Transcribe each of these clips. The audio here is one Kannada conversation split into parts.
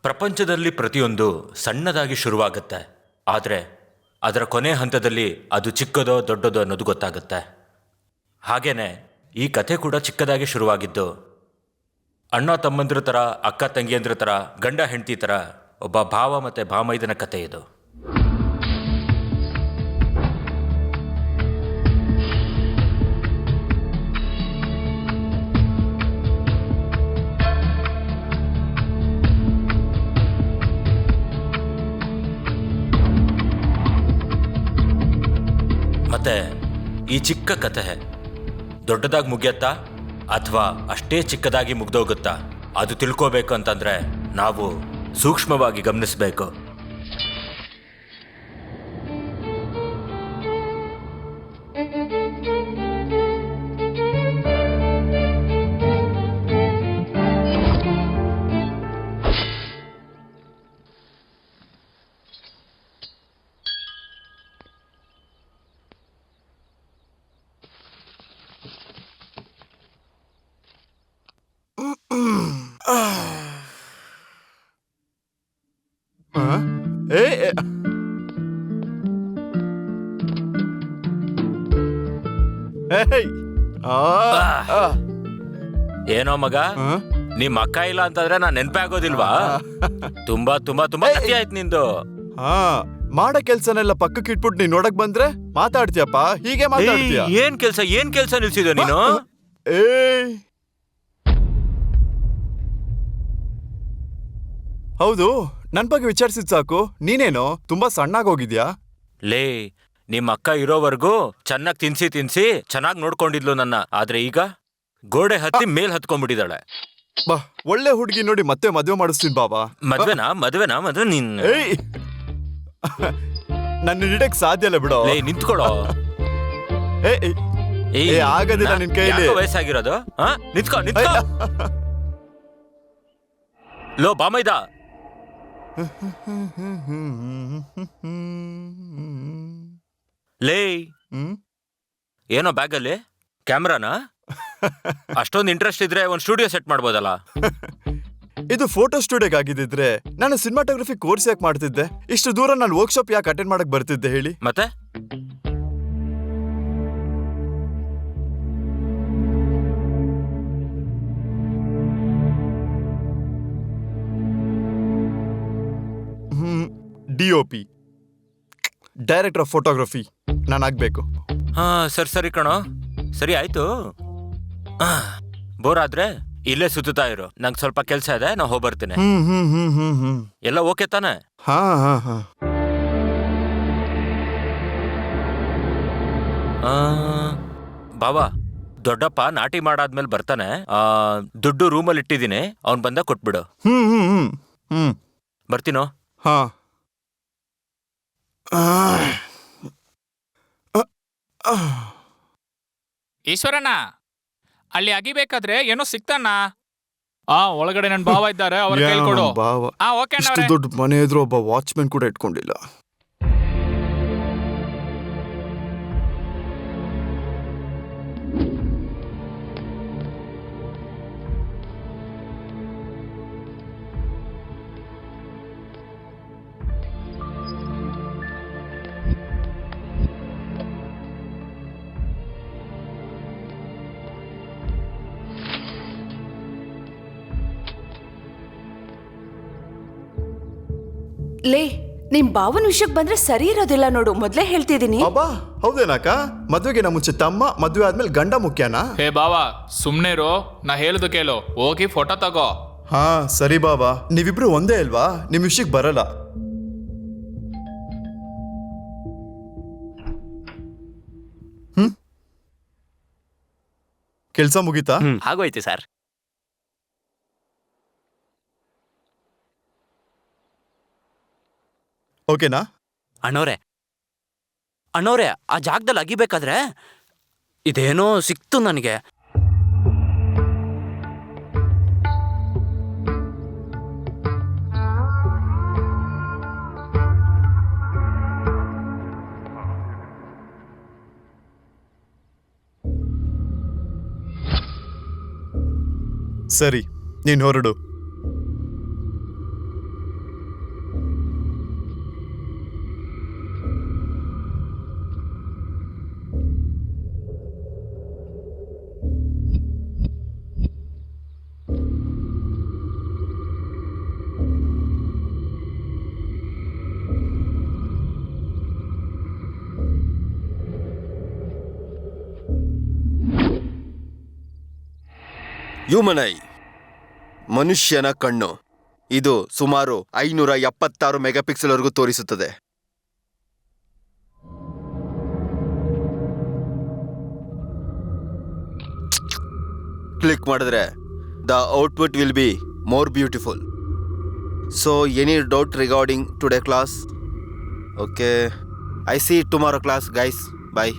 ಪ್ರಪಂಚದಲ್ಲಿ ಪ್ರತಿಯೊಂದು ಸಣ್ಣದಾಗಿ ಶುರುವಾಗುತ್ತೆ, ಆದರೆ ಅದರ ಕೊನೆ ಹಂತದಲ್ಲಿ ಅದು ಚಿಕ್ಕದೋ ದೊಡ್ಡದೋ ಅನ್ನೋದು ಗೊತ್ತಾಗುತ್ತೆ. ಹಾಗೇನೆ ಈ ಕಥೆ ಕೂಡ ಚಿಕ್ಕದಾಗಿ ಶುರುವಾಗಿದ್ದು, ಅಣ್ಣ ತಮ್ಮಂದ್ರ ಥರ, ಅಕ್ಕ ತಂಗಿಯಂದ್ರ ಥರ, ಗಂಡ ಹೆಂಡತಿ ಥರ ಒಬ್ಬ ಭಾವ ಮತ್ತು ಭಾಮೈದನ ಕಥೆ ಇದು. ಮತ್ತೆ ಈ ಚಿಕ್ಕ ಕಥೆ ದೊಡ್ಡದಾಗಿ ಮುಗಿಯತ್ತಾ ಅಥವಾ ಅಷ್ಟೇ ಚಿಕ್ಕದಾಗಿ ಮುಗ್ದೋಗುತ್ತಾ, ಅದು ತಿಳ್ಕೋಬೇಕು ಅಂತಂದ್ರೆ ನಾವು ಸೂಕ್ಷ್ಮವಾಗಿ ಗಮನಿಸಬೇಕು. ಏನೋ ಮಗ, ನಿಮ್ ಅಕ್ಕ ಇಲ್ಲ ಅಂತಂದ್ರೆ ನಾನ್ ನೆನ್ಪೇ ಆಗೋದಿಲ್ವಾ? ತುಂಬಾ ತುಂಬಾ ತುಂಬಾ ಕಥೆ ಆಯ್ತು ನಿಂದು. ಮಾಡೋ ಕೆಲ್ಸನೆಲ್ಲ ಪಕ್ಕಕ್ಕೆ ಇಟ್ಬಿಟ್ಟು ನೀನ್ ನೋಡಕ್ ಬಂದ್ರೆ ಮಾತಾಡ್ತೀಯಪ್ಪ, ಹೀಗೆ ಮಾತಾಡ್ತೀಯ? ಏನ್ ಕೆಲ್ಸ ನಿಲ್ಸಿದ್ಯೋ ನೀನು? ಹೌದು, ನನ್ ಬಗ್ಗೆ ವಿಚಾರಿಸಿದ್ ಸಾಕು, ನೀನೇನೋ ತುಂಬಾ ಸಣ್ಣಾಗೋಗಿದ್ಯಾ? ಲೇ, ನಿಮ್ ಅಕ್ಕ ಇರೋವರೆಗೂ ಚೆನ್ನಾಗಿ ತಿನ್ಸಿ ಚೆನ್ನಾಗಿ ನೋಡ್ಕೊಂಡಿದ್ಲು ನನ್ನ. ಆದ್ರೆ ಈಗ ಗೋಡೆ ಹತ್ತಿ ಮೇಲ್ ಹತ್ಕೊಂಡ್ಬಿಟ್ಟಿದ್ದಾಳೆ. ಬಾ, ಒಳ್ಳೆ ಹುಡುಗಿ ನೋಡಿ ಮತ್ತೆ ಮದ್ವೆ ಮಾಡಿಸ್ತೀನಿ ಬಾಬಾ. ಮದ್ವೆ ನಿನ್ ನನ್ನ ಹಿಡಕ್ ಸಾಧ್ಯ ಇಲ್ಲ ಬಿಡೋ. ನಿಂತ್ಕೊಳೋ. ಆಗದಿಲ್ಲ ನಿನ್ ಕೈಲಿ. ವಯಸ್ಸಾಗಿರೋದು ನಿಂತ್ಕೊ. ಲೋ ಬಾಮೈದ, ಲೇ ಏನೋ ಬ್ಯಾಗಲ್ಲಿ ಕ್ಯಾಮ್ರಾನಾ? ಅಷ್ಟೊಂದು ಇಂಟ್ರೆಸ್ಟ್ ಇದ್ರೆ ಒಂದು ಸ್ಟುಡಿಯೋ ಸೆಟ್ ಮಾಡ್ಬೋದಲ್ಲ. ಇದು ಫೋಟೋ ಸ್ಟುಡಿಯೋಗೆ ಆಗಿದ್ದಿದ್ರೆ ನಾನು ಸಿನಿಮಾಟೋಗ್ರಫಿ ಕೋರ್ಸ್ ಯಾಕೆ ಮಾಡ್ತಿದ್ದೆ? ಇಷ್ಟು ದೂರ ನಾನು ವರ್ಕ್ಶಾಪ್ ಯಾಕೆ ಅಟೆಂಡ್ ಮಾಡಕ್ ಬರ್ತಿದ್ದೆ ಹೇಳಿ? ಮತ್ತೆ DOP, ಡೈರೆಕ್ಟರ್ ಆಫ್ ಫೋಟೋಗ್ರಫಿ ನಾನು ಆಗ್ಬೇಕು. ಸರಿ ಕಣೋ, ಸರಿ ಆಯ್ತು. ಬೋರ್ ಆದ್ರೆ ಇಲ್ಲೇ ಸುತ್ತಾ ಇರು, ನಂಗೆ ಸ್ವಲ್ಪ ಕೆಲ್ಸ ಇದೆ, ನಾ ಹೋಗ್ಬರ್ತೀನಿ. ಎಲ್ಲ ಓಕೆ ತಾನೆ? ಬಾಬಾ, ದೊಡ್ಡಪ್ಪ ನಾಟಿ ಮಾಡಾದ್ಮೇಲೆ ಬರ್ತಾನೆ. ದುಡ್ಡು ರೂಮಲ್ಲಿ ಇಟ್ಟಿದ್ದೀನಿ, ಅವ್ನ್ ಬಂದ ಕೊಟ್ಬಿಡು. ಬರ್ತೀನೋ. ಈಶ್ವರಣ್ಣ, ಅಲ್ಲಿ ಅಗಿಬೇಕಾದ್ರೆ ಏನೋ ಸಿಕ್ತಣ್ಣ. ಒಳಗಡೆ ನನ್ನ ಭಾವ ಇದ್ದಾರೆ, ಅವ್ರ ಕೇಳ್ಕೊಡು. ಇಷ್ಟು ದೊಡ್ಡ ಮನೆ ಇದ್ರು ಒಬ್ಬ ವಾಚ್ಮೆನ್ ಕೂಡ ಇಟ್ಕೊಂಡಿಲ್ಲ. ಲೇ, ನಿಮ್ ಭಾವನ ವಿಷಯಕ್ಕೆ ಬಂದ್ರೆ ಸರಿ ಇರೋದಿಲ್ಲ ನೋಡು, ಮೊದ್ಲೇ ಹೇಳ್ತಿದೀನಿ. ಹೌದೇನಾಕ? ಮದ್ವೆಗೆ ಮುಂಚೆ ತಮ್ಮ, ಮದ್ವೆ ಆದ್ಮೇಲೆ ಗಂಡ ಮುಖ್ಯನಾ? ಹೇ ಬಾವಾ, ಸುಮ್ನೆ ಇರು, ನಾ ಹೇಳುದು ಕೇಳು, ಹೋಗಿ ಫೋಟೋ ತಗೋ. ಸರಿ ಬಾಬಾ, ನೀವಿಬ್ರು ಒಂದೇ ಅಲ್ವಾ, ನಿಮ್ ವಿಷಯಕ್ಕೆ ಬರಲ್ಲ. ಕೆಲ್ಸ ಮುಗೀತಾ? ಆಗೋಯ್ತು ಸರ್. ಓಕೆನಾ? ಅಣ್ಣವ್ರೆ, ಆ ಜಾಗದಲ್ಲಿ ಅಗಿಬೇಕಾದ್ರೆ ಇದೇನೋ ಸಿಕ್ತು ನನಗೆ. ಸರಿ, ನೀನ್ ಹೊರಡು. ಹ್ಯೂಮನ್ ಐ, ಮನುಷ್ಯನ ಕಣ್ಣು. ಇದು ಸುಮಾರು 576 ಮೆಗಾಪಿಕ್ಸೆಲ್ವರೆಗೂ ತೋರಿಸುತ್ತದೆ. ಕ್ಲಿಕ್ ಮಾಡಿದ್ರೆ the output will be more beautiful. So any doubt regarding today class? Okay, I see tomorrow class guys. Bye.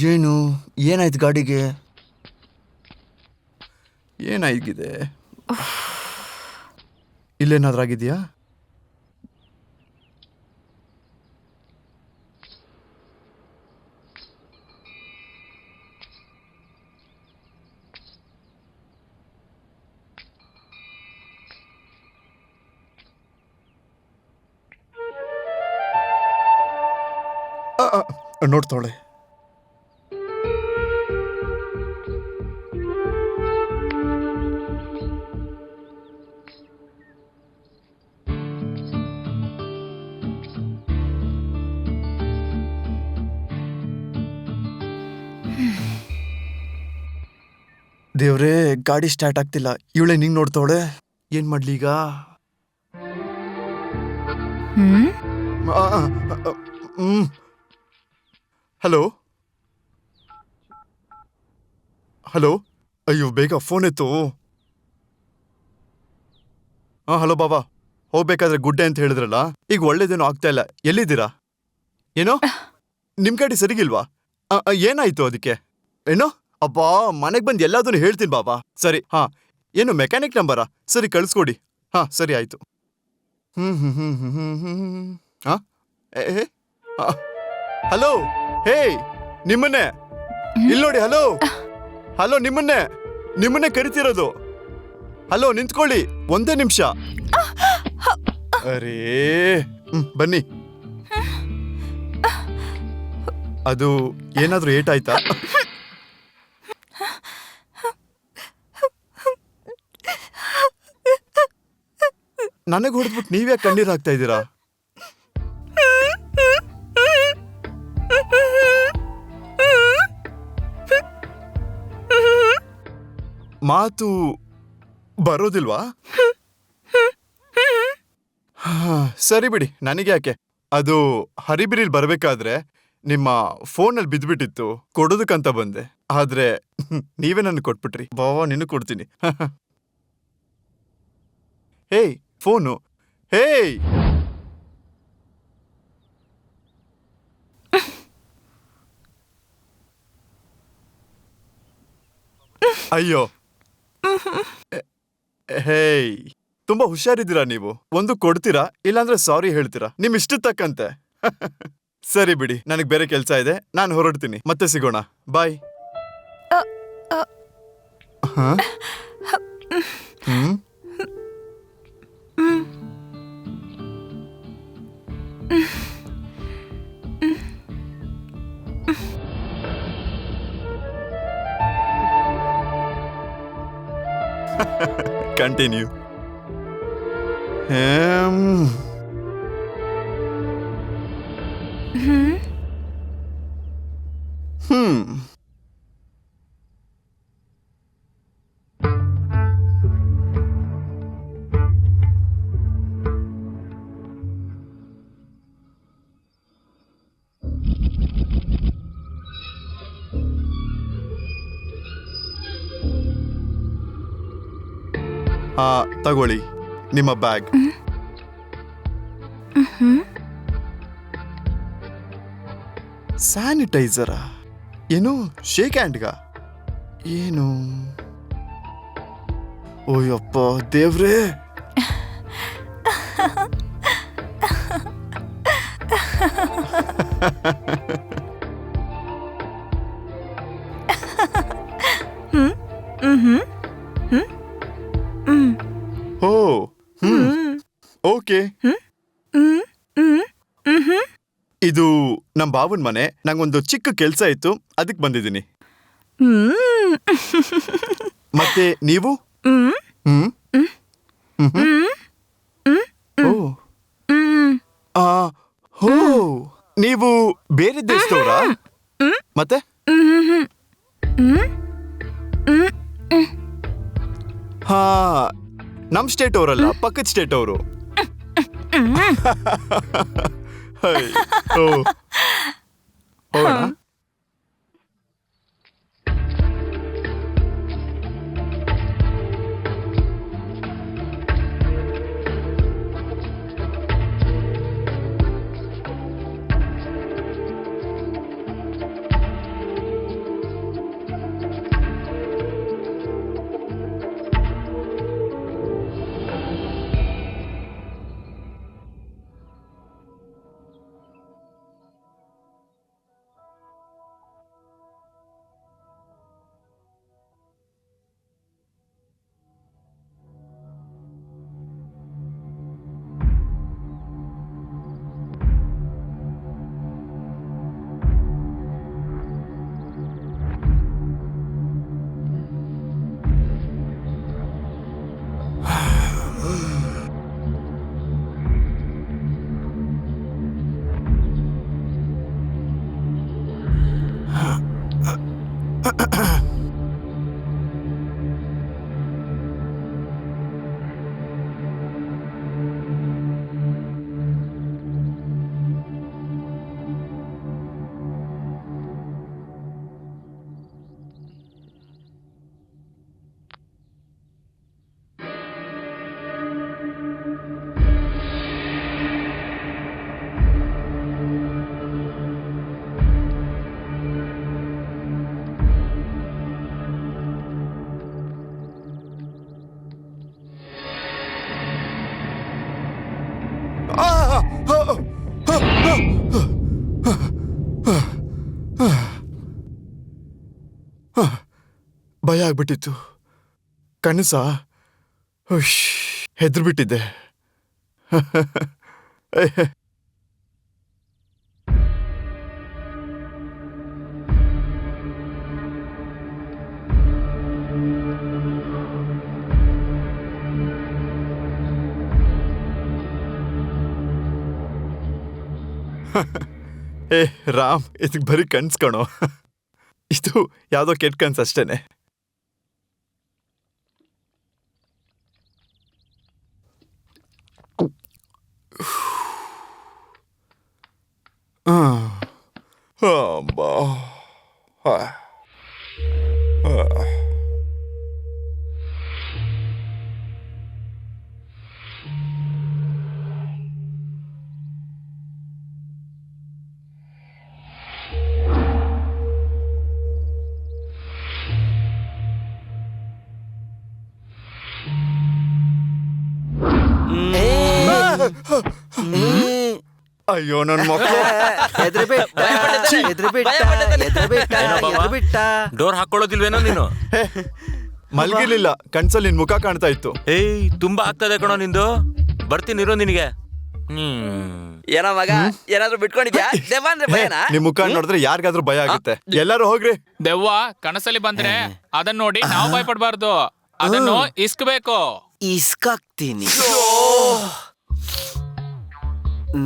ಏನು ಏನಾಯ್ತು ಗಾಡಿಗೆ? ಏನಾಗಿದೆ? ಇಲ್ಲೇನಾದ್ರೂ ಆಗಿದೆಯಾ? ನೋಡ್ತಾಳೆ. ದೇವ್ರೇ, ಗಾಡಿ ಸ್ಟಾರ್ಟ್ ಆಗ್ತಿಲ್ಲ. ಇವಳೆ ನಿಂಗ್ ನೋಡ್ತಾವಳೆ. ಏನ್ ಮಾಡ್ಲಿ ಈಗ? ಹಲೋ ಹಲೋ, ಅಯ್ಯೋ ಬೇಗ ಫೋನ್ ಎತ್ತು. ಹಲೋ ಬಾಬಾ, ಹೋಗ್ಬೇಕಾದ್ರೆ ಗುಡ್ಡೆ ಅಂತ ಹೇಳಿದ್ರಲ್ಲ, ಈಗ ಒಳ್ಳೇದೇನೋ ಆಗ್ತಾ ಇಲ್ಲ. ಎಲ್ಲಿದ್ದೀರಾ? ಏನೋ ನಿಮ್ ಗಾಡಿ ಸರಿಗಿಲ್ವಾ? ಏನಾಯ್ತು ಅದಕ್ಕೆ? ಏನೋ ಅಬ್ಬಾ, ಮನೆಗೆ ಬಂದು ಎಲ್ಲದನ್ನು ಹೇಳ್ತೀನಿ ಬಾಬಾ. ಸರಿ, ಏನು ಮೆಕ್ಯಾನಿಕ್ ನಂಬರಾ? ಸರಿ ಕಳಿಸ್ಕೊಡಿ. ಸರಿ ಆಯ್ತು. ಹಲೋ, ಹೇ ನಿಮ್ಮನ್ನೇ ಇಲ್ಲಿ ನೋಡಿ. ಹಲೋ ಹಲೋ, ನಿಮ್ಮನ್ನೇ ಕರಿತಿರೋದು. ಹಲೋ, ನಿಂತ್ಕೊಳ್ಳಿ ಒಂದೇ ನಿಮಿಷ. ಅರೇ ಬನ್ನಿ. ಅದು ಏನಾದ್ರೂ ಏಟಾಯ್ತಾ? ನನಗೆ ಹೊಡೆದ್ಬಿಟ್ಟು ನೀವೇ ಕಣ್ಣೀರ್ ಹಾಕ್ತಾ ಇದ್ದೀರಾ? ಮಾತು ಬರೋದಿಲ್ವಾ? ಸರಿ ಬಿಡಿ, ನನಗೆ ಯಾಕೆ. ಅದು ಹರಿಬಿರಿಲ್ ಬರ್ಬೇಕಾದ್ರೆ ನಿಮ್ಮ ಫೋನಲ್ಲಿ ಬಿದ್ದ್ಬಿಟ್ಟಿತ್ತು, ಕೊಡೋದಕ್ಕಂತ ಬಂದೆ. ಆದ್ರೆ ನೀವೇ ನನ್ನ ಕೊಟ್ಬಿಟ್ರಿ. ಬಾವಾ, ನಿನ್ನ ಕೊಡ್ತೀನಿ. ಹೇಯ್ ಫೋನು, ಹೇಯ್. ಅಯ್ಯೋ, ಹೇಯ್, ತುಂಬಾ ಹುಷಾರಿದ್ದೀರಾ ನೀವು. ಒಂದು ಕೊಡ್ತೀರಾ, ಇಲ್ಲಾಂದ್ರೆ ಸಾರಿ ಹೇಳ್ತೀರಾ, ನಿಮ್ ಇಷ್ಟ ತಕ್ಕಂತೆ. ಸರಿ ಬಿಡಿ, ನನಗೆ ಬೇರೆ ಕೆಲಸ ಇದೆ, ನಾನು ಹೊರಡ್ತೀನಿ. ಮತ್ತೆ ಸಿಗೋಣ, ಬಾಯ್. Continue. ತಗೊಳ್ಳಿ ನಿಮ್ಮ ಬ್ಯಾಗ್. ಸ್ಯಾನಿಟೈಸರ ಏನು ಶೇಕ್ ಹ್ಯಾಂಡ್ಗ ಏನು ಓಯಪ್ಪ ದೇವ್ರೇ ಓ ಓಕೆ ಇದು ನಮ್ ಬಾವನ್ ಮನೆ ನಂಗೊಂದು ಚಿಕ್ಕ ಕೆಲ್ಸ ಇತ್ತು ಅದಕ್ಕೆ ಬಂದಿದ್ದೀನಿ ಮತ್ತೆ ನೀವು ಹ್ಮ್ ಓ ಆ, ಹೋ ನೀವು ಬೇರೆ ದೇಶದವ್ರಾ ಮತ್ತೆ ಹಾ ನಮ್ ಸ್ಟೇಟ್ ಅವರಲ್ಲ ಪಕ್ಕದ ಸ್ಟೇಟ್ ಅವರು ಭಯ ಆಗ್ಬಿಟ್ಟಿತ್ತು ಕನಸ ಹೆದರ್ಬಿಟ್ಟಿದ್ದೆ ಏ ರಾಮ್ ಇದಕ್ಕೆ ಬರೀ ಕನ್ಸ್ ಕಣೋ ಇದು ಯಾವುದೋ ಕೆಟ್ಟ ಕನ್ಸ್ ಅಷ್ಟೇನೆ ಅಬ್ಬಾ. ಅಯ್ಯೋ ನನ್ ಮಕ್ಕಳು ಡೋರ್ ಹಾಕೊಳ್ಳೋದಿಲ್ವೇನೋ ನೀನು? ಮಲ್ಗಿರ್ಲಿಲ್ಲ ಕನ್ಸಲ್ಲಿ ನಿನ್ ಮುಖ ಕಾಣ್ತಾ ಇತ್ತು. ಏಯ್ ತುಂಬಾ ಆಗ್ತದೆ ಕಣೋ ನಿಂದು. ಬರ್ತೀನಿರೋ ನಿನಗೆ. ಏನೋ ಮಗ ಏನಾದ್ರು ಬಿಟ್ಕೊಂಡಿದ್ಯಾ? ನಿಮ್ ಮುಖ ನೋಡಿದ್ರೆ ಯಾರಿಗಾದ್ರೂ ಭಯ ಆಗುತ್ತೆ. ಎಲ್ಲರೂ ಹೋಗ್ರಿ. ದೆವ್ವ ಕನಸಲ್ಲಿ ಬಂದ್ರೆ ಅದನ್ನ ನೋಡಿ ನಾವು ಭಯ ಪಡ್ಬಾರ್ದು, ಅದನ್ನು ಇಸ್ಕಬೇಕು. ಇಸ್ಕಾಕ್ತೀನಿ.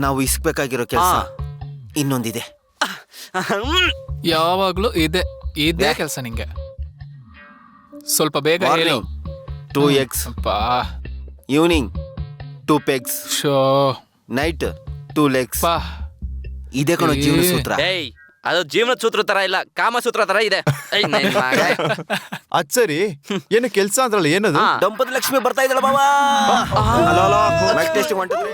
ನಾವು ಇಸ್ಬೇಕಾಗಿರೋ ಕೆಲಸ ಇನ್ನೊಂದಿದೆ. ಯಾವಾಗ್ಲೂ ಇದೇ ಕೆಲಸ ನಿಂಗೆ. ಸ್ವಲ್ಪ ಬೇಗ ಹೇಳು. 2 eggs. Evening 2 pegs. Night 2 legs. ಇದೇ ಕಣೋ ಜೀವನ ಸೂತ್ರ. ಅದು ಜೀವನ ಸೂತ್ರ ತರ ಇಲ್ಲ, ಕಾಮ ಸೂತ್ರ ತರ ಇದೆ. ಅದ್ ಸರಿ, ಏನು ಕೆಲ್ಸ ಅಂದ್ರಲ್ಲ, ಏನದು? ದಂಪತಿ ಲಕ್ಷ್ಮಿ ಬರ್ತಾ ಇದ್ದಳ ಬಾಬಾ. ಟೇಸ್ಟ್ ಹೊಂಟಿದ್ರೆ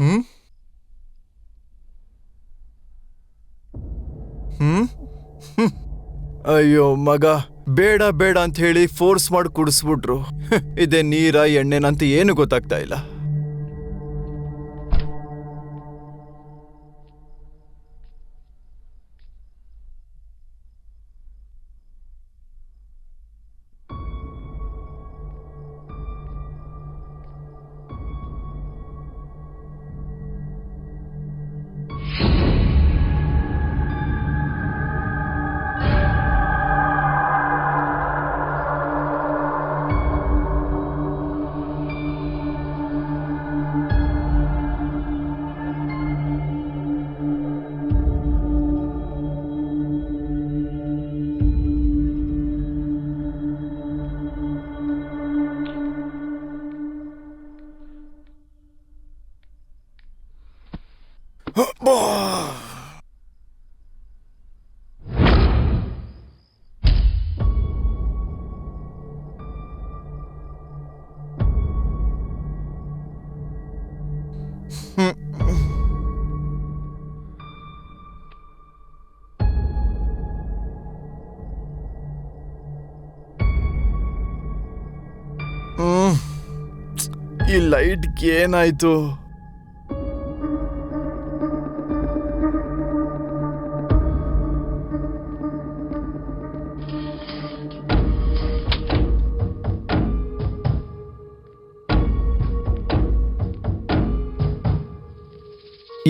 ಹ್ಮ್ ಹ್ಮ್ ಹ್ಮ್. ಅಯ್ಯೋ ಮಗ, ಬೇಡ ಬೇಡ ಅಂತ ಹೇಳಿ ಫೋರ್ಸ್ ಮಾಡಿ ಕುಡಿಸ್ಬಿಟ್ರು. ಇದೇ ನೀರ ಎಣ್ಣೆನಂತ ಏನು ಗೊತ್ತಾಗ್ತಾ ಇಲ್ಲ. ಈ ಲೈಟ್ಗೆ ಏನಾಯ್ತು?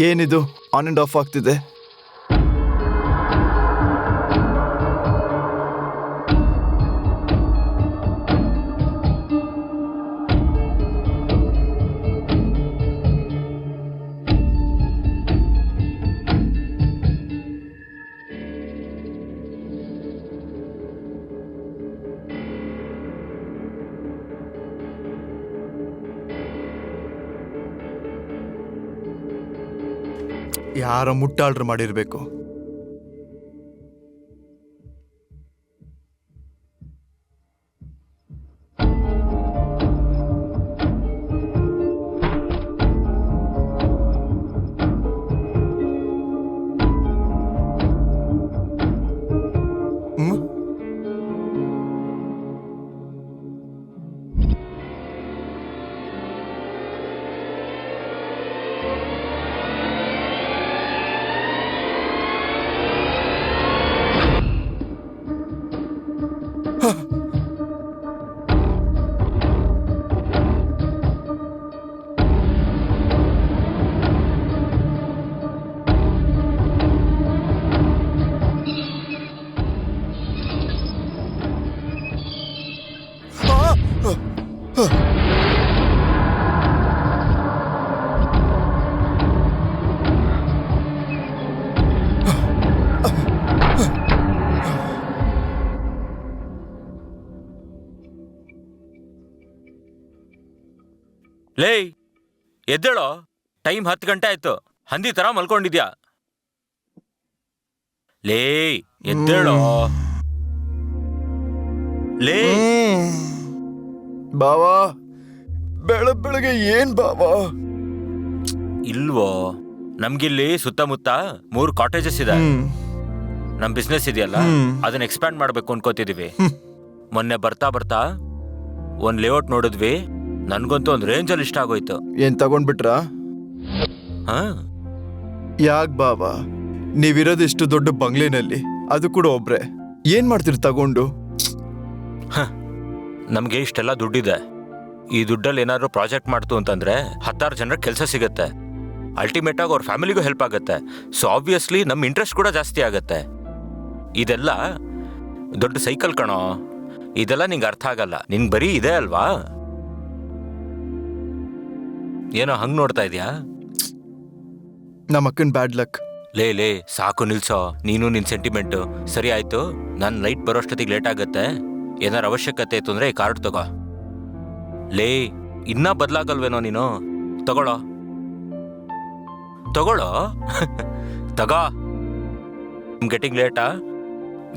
ಏನಿದು ಆನ್ ಅಂಡ್ ಆಫ್ ಆಗ್ತಿದೆ? ಯಾರ ಮುಟ್ಟಾಳ್ರು ಮಾಡಿರ್ಬೇಕು. ಲೇ ಎದ್ದೇಳೋ, ಟೈಮ್ 10 ಗಂಟೆ ಆಯ್ತು. ಹಂದಿ ತರ ಮಲ್ಕೊಂಡಿದ್ಯಾ? ಲೇ ಎದ್ದೇಳೋ. ಲೇ ಬಾವಾ, ಬೆಳಗ್ಗೆ ಏನ್ ಬಾವಾ? ಇಲ್ವೋ, ನಮ್ಗಿಲ್ಲಿ ಸುತ್ತಮುತ್ತ 3 ಕಾಟೇಜಸ್ ಇದೆ. ನಮ್ ಬಿಸ್ನೆಸ್ ಇದೆಯಲ್ಲ, ಅದನ್ನ ಎಕ್ಸ್ಪ್ಯಾಂಡ್ ಮಾಡ್ಬೇಕು ಅನ್ಕೋತಿದೀವಿ. ಮೊನ್ನೆ ಬರ್ತಾ ಬರ್ತಾ ಒಂದ್ ಲೇಔಟ್ ನೋಡಿದ್ವಿ. ನನ್ಗಂತೂ ಒಂದ್ ರೇಂಜಲ್ಲಿ ಇಷ್ಟ ಆಗೋಯ್ತು. ಏನ್ ತಗೊಂಡ್ಬಿಟ್ರಾ? ಹಾ, ಯಾಕ್ ಬಾಬಾ, ನೀವಿರೋದು ಇಷ್ಟು ದೊಡ್ಡ ಬಂಗ್ಲೆನಲ್ಲಿ, ಅದು ಕೂಡ ಒಬ್ರೆ, ಏನ್ ಮಾಡ್ತೀರಿ ತಗೊಂಡು? ನಮ್ಗೆ ಇಷ್ಟೆಲ್ಲ ದುಡ್ಡಿದೆ. ಈ ದುಡ್ಡಲ್ಲಿ ಏನಾದ್ರು ಪ್ರಾಜೆಕ್ಟ್ ಮಾಡ್ತು ಅಂತಂದ್ರೆ 10 ಜನರ ಕೆಲಸ ಸಿಗತ್ತೆ. ಅಲ್ಟಿಮೇಟ್ ಆಗಿ ಅವ್ರ ಫ್ಯಾಮಿಲಿಗೂ ಹೆಲ್ಪ್ ಆಗುತ್ತೆ. ಸೊ ಆಬ್ವಿಯಸ್ಲಿ ನಮ್ ಇಂಟ್ರೆಸ್ಟ್ ಕೂಡ ಜಾಸ್ತಿ ಆಗತ್ತೆ. ಇದೆಲ್ಲ ದೊಡ್ಡ ಸೈಕಲ್ ಕಣೋ. ಇದೆಲ್ಲ ನಿಂಗೆ ಅರ್ಥ ಆಗಲ್ಲ. ನಿಂಗೆ ಬರೀ ಇದೆ ಅಲ್ವಾ? ಏನೋ ಹಂಗ್ ನೋಡ್ತಾ ಇದೀಯಾ? ನಮ್ಮ ಅಕ್ಕನ್ ಬ್ಯಾಡ್ ಲಕ್. ಲೇ ಸಾಕು ನಿಲ್ಸೋ, ನೀನು ನಿನ್ ಸೆಂಟಿಮೆಂಟು. ಸರಿ ಆಯ್ತು, ನಾನು ಲೈಟ್ ಬರೋಷ್ಟೊತ್ತಿಗೆ ಲೇಟ್ ಆಗತ್ತೆ. ಏನಾರು ಅವಶ್ಯಕತೆ ಇತ್ತು ಅಂದ್ರೆ ಈ ಕಾರ್ಡ್ ತಗೋ. ಲೇ ಇನ್ನ ಬದಲಾಗಲ್ವೇನೋ ನೀನು? ತಗೊಳ್ಳೋ ತಗೋ. ಗೆಟಿಂಗ್ ಲೇಟಾ?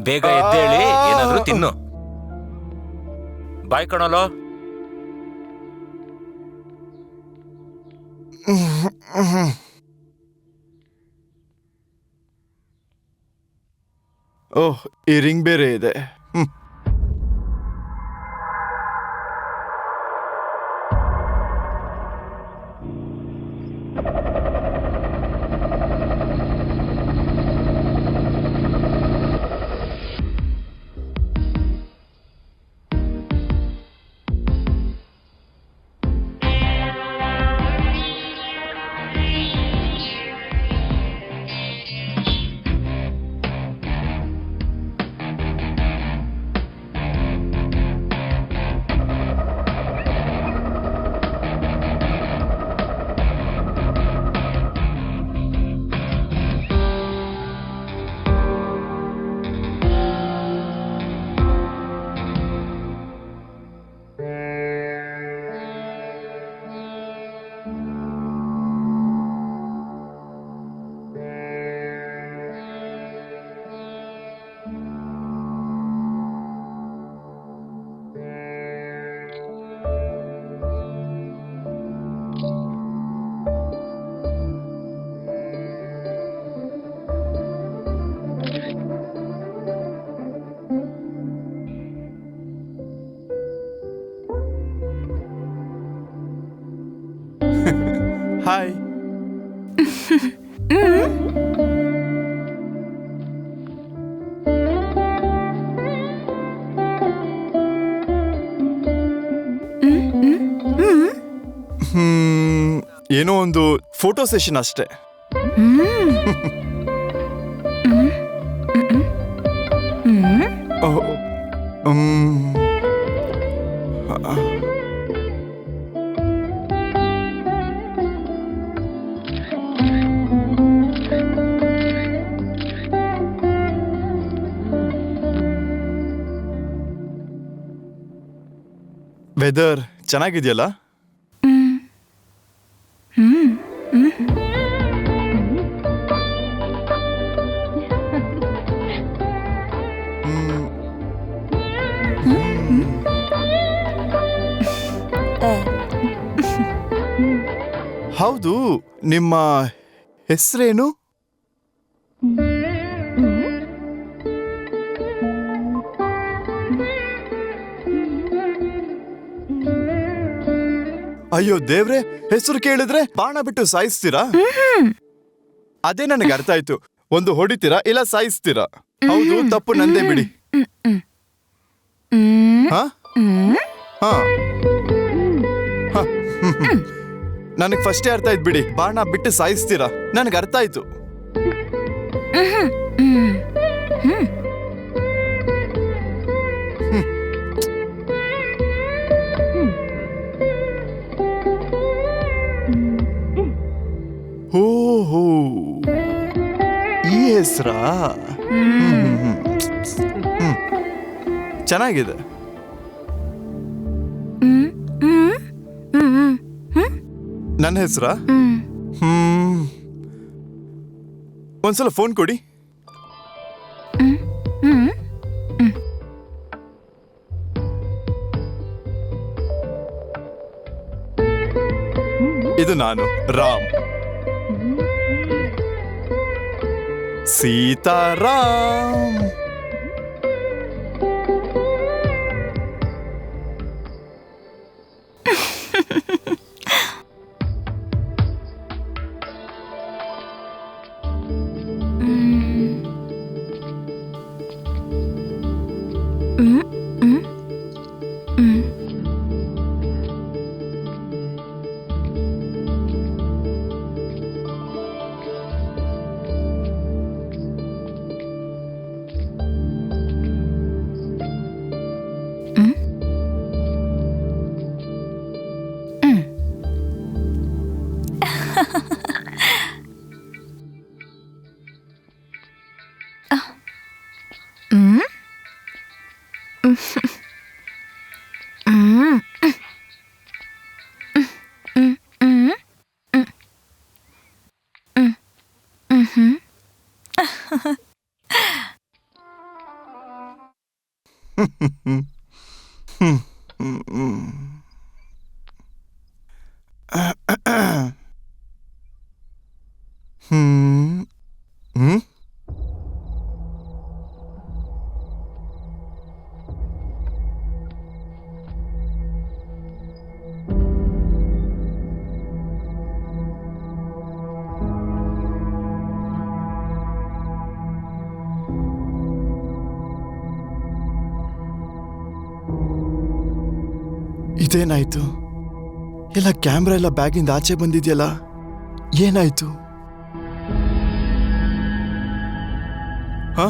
ಬೇಗ ಎದ್ದೇಳಿ ಏನಾದ್ರೂ ತಿನ್ನು. ಬಾಯ್ ಕಣೋಲೋ. ಓಹ್, ಈ ರಿಂಗ್ ಬೇರೆ ಇದೆ. ಹಾಯ್. ಏನೋ ಒಂದು ಫೋಟೋ ಸೆಷನ್ ಅಷ್ಟೇ. ಓಹ್, ವೆದರ್ ಚೆನ್ನಾಗಿದೆಯಲ್ಲ? ಹೌದು, ನಿಮ್ಮ ಹೆಸರೇನು? ಅಯ್ಯೋ ದೇವ್ರೆ, ಹೆಸರು ಕೇಳಿದ್ರೆ ಬಾಣ ಬಿಟ್ಟು ಸಾಯಿಸ್ತೀರಾ? ಅದೇ ನನಗೆ ಅರ್ಥ ಆಯ್ತು. ಒಂದು ಹೊಡಿತೀರಾ ಇಲ್ಲ ಸಾಯಿಸ್ತೀರಾ. ಹೌದು, ತಪ್ಪು ನಂದೇ ಬಿಡಿ. ಹಾ ಹಾ ನನಗೆ ಫಸ್ಟೇ ಅರ್ಥ ಆಯ್ತು ಬಿಡಿ. ಬಾಣ ಬಿಟ್ಟು ಸಾಯಿಸ್ತೀರಾ, ನನಗೆ ಅರ್ಥ ಆಯ್ತು. ಓಹೋ, ಈ ಹೆಸರಾ? ಚೆನ್ನಾಗಿದೆ. ನನ್ನ ಹೆಸರಾ? ಒಂದ್ಸಲ ಫೋನ್ ಕೊಡಿ. ಇದು ನಾನು, ರಾಮ್. ಸೀತಾರಾಮ್. ಇದೇನಾಯ್ತು? ಎಲ್ಲ ಕ್ಯಾಮ್ರಾ ಎಲ್ಲ ಬ್ಯಾಗಿಂದ ಆಚೆ ಬಂದಿದ್ಯಲ್ಲ, ಏನಾಯ್ತು? ಹ?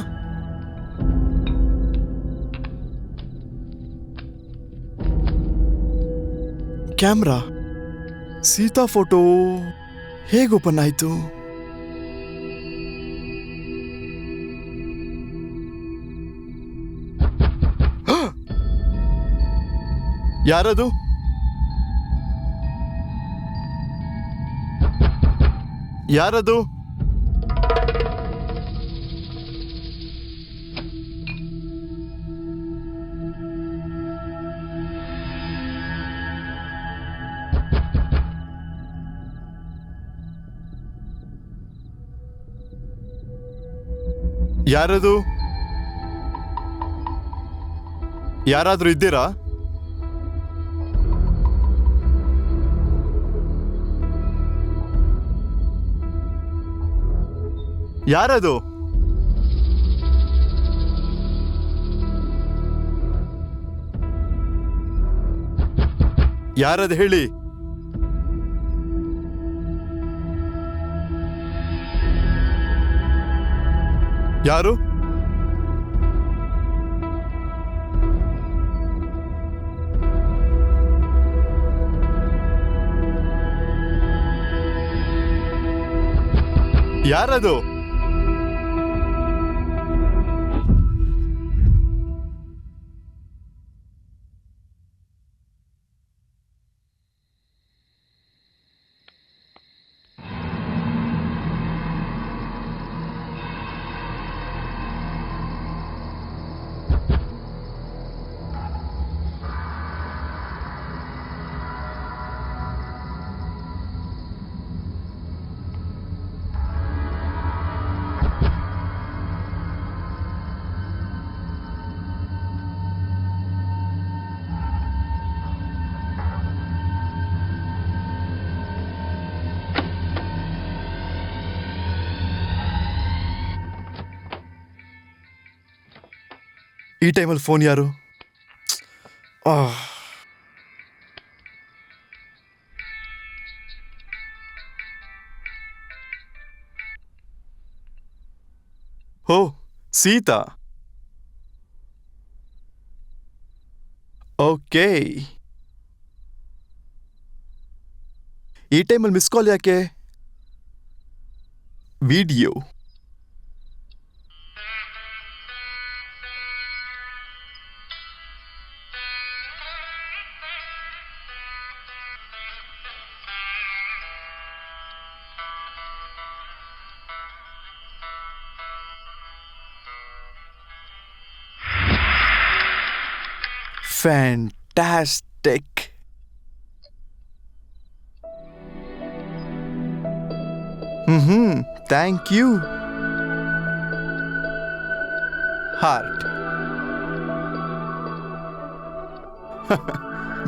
ಕ್ಯಾಮ್ರಾ, ಸೀತಾ ಫೋಟೋ ಹೇಗೆ ಓಪನ್ ಆಯ್ತು? ಹ! ಯಾರದು? ಯಾರದು? ಯಾರದು? ಯಾರಾದ್ರೂ ಇದ್ದೀರಾ? ಯಾರದು? ಯಾರದು ಹೇಳಿ? ಯಾರು? ಯಾರದು? ಈ ಟೈಮಲ್ಲಿ ಫೋನ್ ಯಾರು? ಓ, ಸೀತಾ. ಓಕೆ. ಈ ಟೈಮಲ್ಲಿ ಮಿಸ್ ಕಾಲ್ ಯಾಕೆ? Video. Fantastic. Thank you. Heart.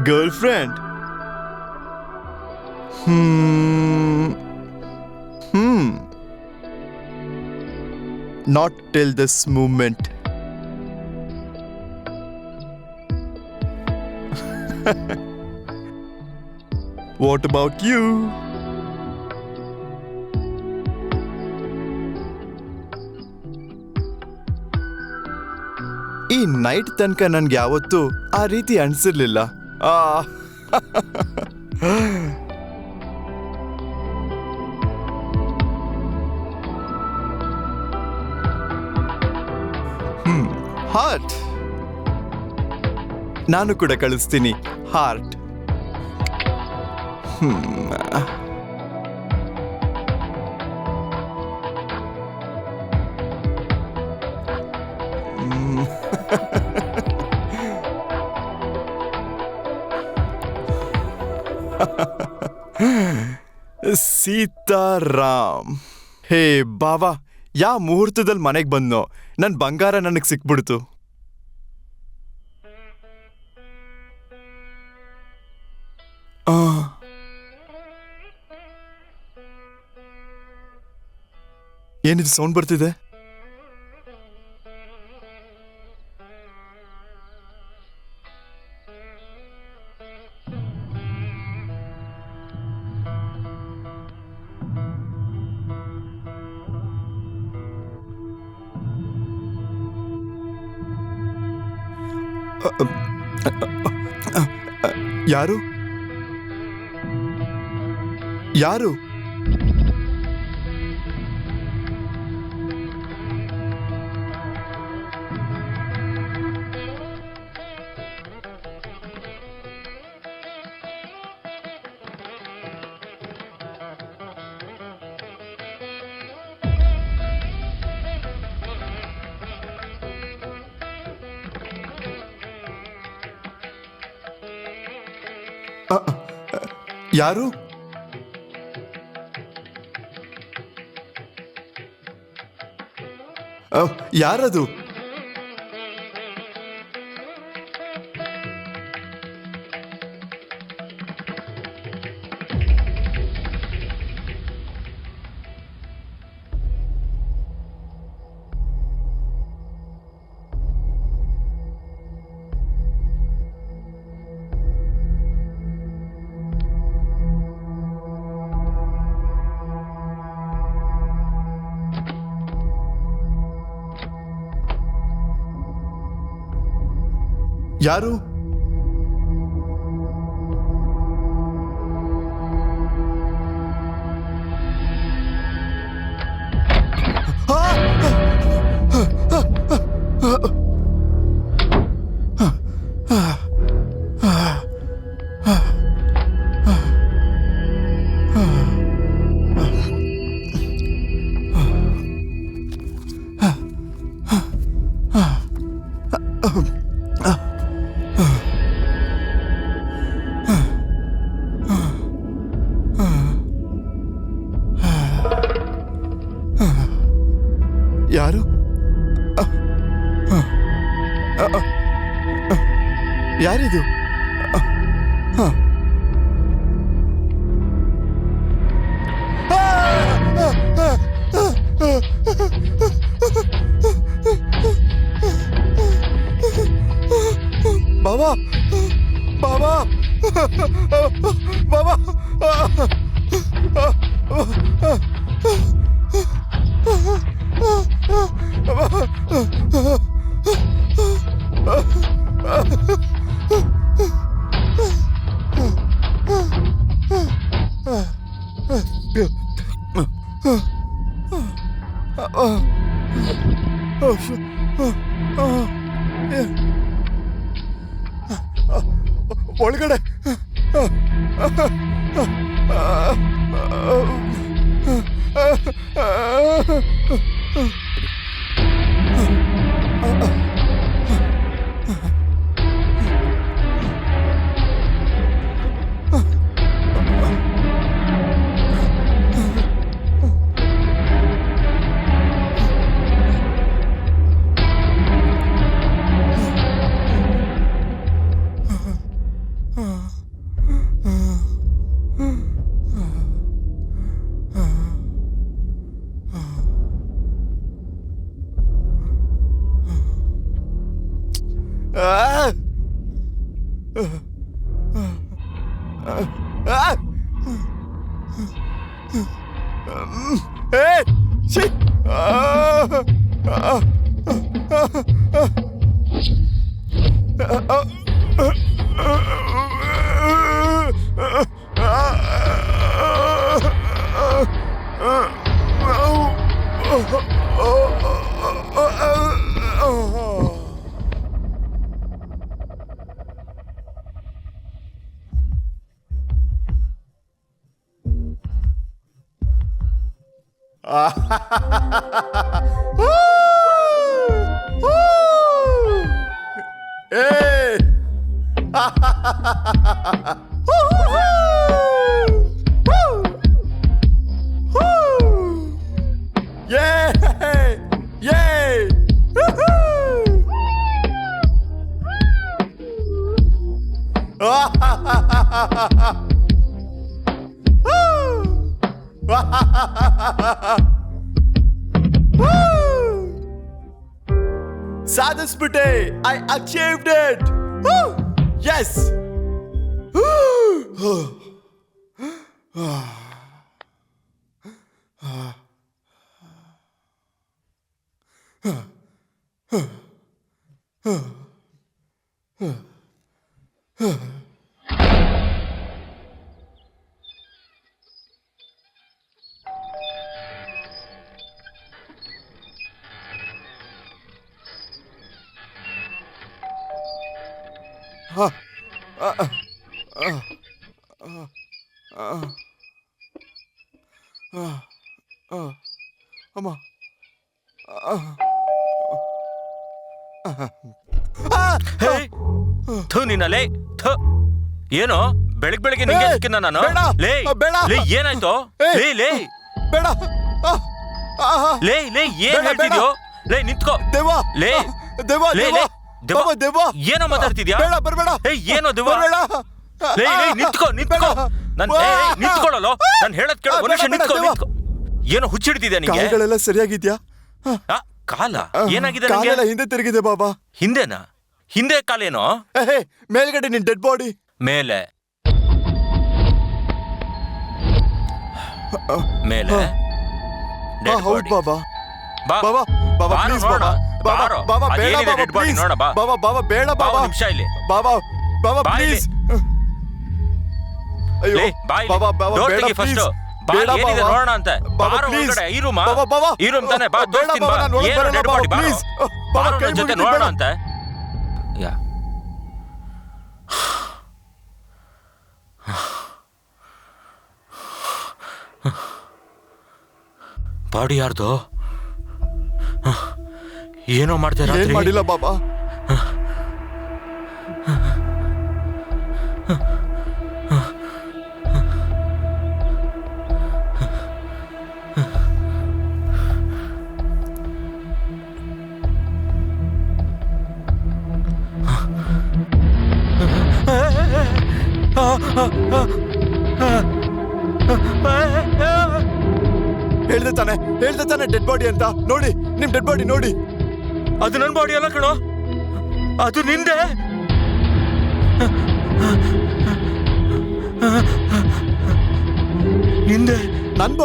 Girlfriend. Not till this moment. What about you? ಈ ನೈಟ್ ತನಕ ನನ್ಗೆ ಯಾವತ್ತೂ ಆ ರೀತಿ ಅನ್ಸಿರ್ಲಿಲ್ಲ. ಹಾರ್ಟ್. ನಾನು ಕೂಡ ಕಳಿಸ್ತೀನಿ ಹಾರ್ಟ್. ಸೀತಾರಾಮ್. ಹೇ ಬಾವಾ, ಯಾವ ಮುಹೂರ್ತದಲ್ಲಿ ಮನೆಗೆ ಬಂದ್ನೋ, ನನ್ನ ಬಂಗಾರ ನನಗೆ ಸಿಕ್ಬಿಡ್ತು. ಏನಿದು ಸೌಂಡ್ ಬರ್ತಿದೆ? ಯಾರು ಯಾರು ಯಾರು ಯಾರದು ಯಾರು ಯಾರು ಯಾರಿದು ಬಾಬಾ ಬಾಬಾ ಬಾಬಾ ಒಳಗಡೆ ಸಾಧಿಸ್ಬಿಟ್ಟೆ. I achieved it. Yes. ಹಾ ಆ, ಆ, ಆ, ಆ, ಆ, ಆ, ಅಮ್ಮ ಆ, ಹೇ ಥು ನಿನ್ನ ಲೇ ಥು ಏನೋ ಬೆಳಗ್ಗೆ ನಿಂಗೆ ಏಯ್, ಸಿಕ್ಕಿನ ನಾನು ಬೇಡ, ಲೇ ಬೇಡ. ಲೇ ಏನಾಯ್ತು ಏಯ್. ಲೇ ಲೇ ಬೇಡ ಆ, ಆ, ಆ, ಲೇ ಲೇ ಏನ್ ಬೇಡ, ಹೇಳ್ತಿದ್ಯೋ ಲೇ ನಿಂತ್ಕೋ ದೇವಾ ಲೇ ದೇವಾ ಲೇ ದೇವಾ ಲೇ ಬಾಬಾ, ದೇವಾ ಏನೋ ಮಾತಾಡ್ತಿದ್ಯಾ ಬೇಡ ಬರ್ಬೇಡ ಏಯ್ ಏನೋ ದೇವ ಬರ್ಬೇಡ ಲೇ ಲೇ ನಿಂತ್ಕೋ ನಿಂತ್ಕೋ ನನ್ ನಿಂತ್ಕೊಳ್ಳಲ್ಲ ನಾನು ಹೇಳದ್ ಕೇಳು ಒಂದ್ ನಿಮಿಷ ಬೇಡ, ನಿಂತ್ಕೋ ದೇವ. ನಿಂತ್ಕೋ ಏನೋ ಹುಚ್ಚಿಡ್ತಿದ್ಯಾ ನಿಂಗೆ ಕಾಲ್ಗಳೆಲ್ಲ ಸರಿಯಾಗಿದ್ಯಾ ಆ, ಕಾಲ ಏನಾಗಿದೆ ನಿಂಗೆ ಕಾಲೆಲ್ಲ ಹಿಂದೆ ತಿರುಗಿದೆ ಬಾಬಾ ಹಿಂದೆನಾ ಹಿಂದೆ ಕಾಲೇನೋ ಹೇ ಮೇಲ್ಗಡೆ ನಿನ್ ಡೆಡ್ ಬಾಡಿ ಮೇಲೆ ಮೇಲೆ Dead ಹೌದು body. ಬಾಬಾ ಬಾ ಬಾಬಾ ಬಾಬಾ ಬಾರೋ ಪ್ಲೀಸ್ ನೋಡೋಣ. ಬಾಬಾ ಬಾಬಾ ಬಾರೋ. ಬಾಬಾ ಬೇಡ ಅದೇನಿದೆ ಬಾಬಾ dead body ಪ್ಲೀಸ್ ನೋಡ ಬಾ. ಬಾಬಾ ಬಾಬಾ ಬೇಡ ಬಾ ಬಾಬಾ ಒಂದ್ ನಿಮಿಷ ಇಲ್ಲಿ ಬಾಬಾ ಬಾಬಾ ಬಾ ಇಲ್ಲಿ. ಪ್ಲೀಸ್ ಅಯ್ಯೋ ಲೇ, ಬಾ ಇಲ್ಲಿ. ಬಾಬಾ ಬಾಬಾ Door ಬೇಡ ತೆಗಿ first. ಪ್ಲೀಸ್ ಬಾ, ಬೇಡ ಏನಿದೆ ಬಾಬಾ. ನೋಡೋಣ ಅಂತೆ. ಬಾಬಾ ಬಾರೋ ಪ್ಲೀಸ್ ಒಳಗಡೆ, ಈ ರೂಮಾ? ಬಾಬಾ ಬಾಬಾ ಈ ರೂಮ್ ತಾನೆ? ಬಾ, ಬೇಡ ತೋರಿಸ್ತೀನಿ ಬಾಬಾ ಬಾ. ನಾನು ಒಳಗೆ ಏನು ಬರಲ್ಲ dead ಬಾಬಾ body? ಬಾರೋ. ಪ್ಲೀಸ್ ಬಾಬಾ ಬಾರೋ ಕೈ ನನ್ ಜೊತೆ ಮುಗಿತೀನಿ, ನೋಡೋಣ ಬೇಡ. ಅಂತೆ ಯಾ ಬಾಡಿ ಯಾರ್ದು ಏನೋ ಮಾಡ್ತೀರಾ ಏನ್ ಮಾಡಿಲ್ಲ ಬಾಬಾ ಹೇಳ್ದೆ ತಾನೆ ಡೆಡ್ ಬಾಡಿ ಅಂತ ನೋಡಿ ನಿಮ್ ಡೆಡ್ ಬಾಡಿ ನೋಡಿ ಅದು ನನ್ನ ಬಾಡಿ ಅಲ್ಲ ಕಣೋ ಅದು ನಿಂದೆ ನಿಂದೆ ನನ್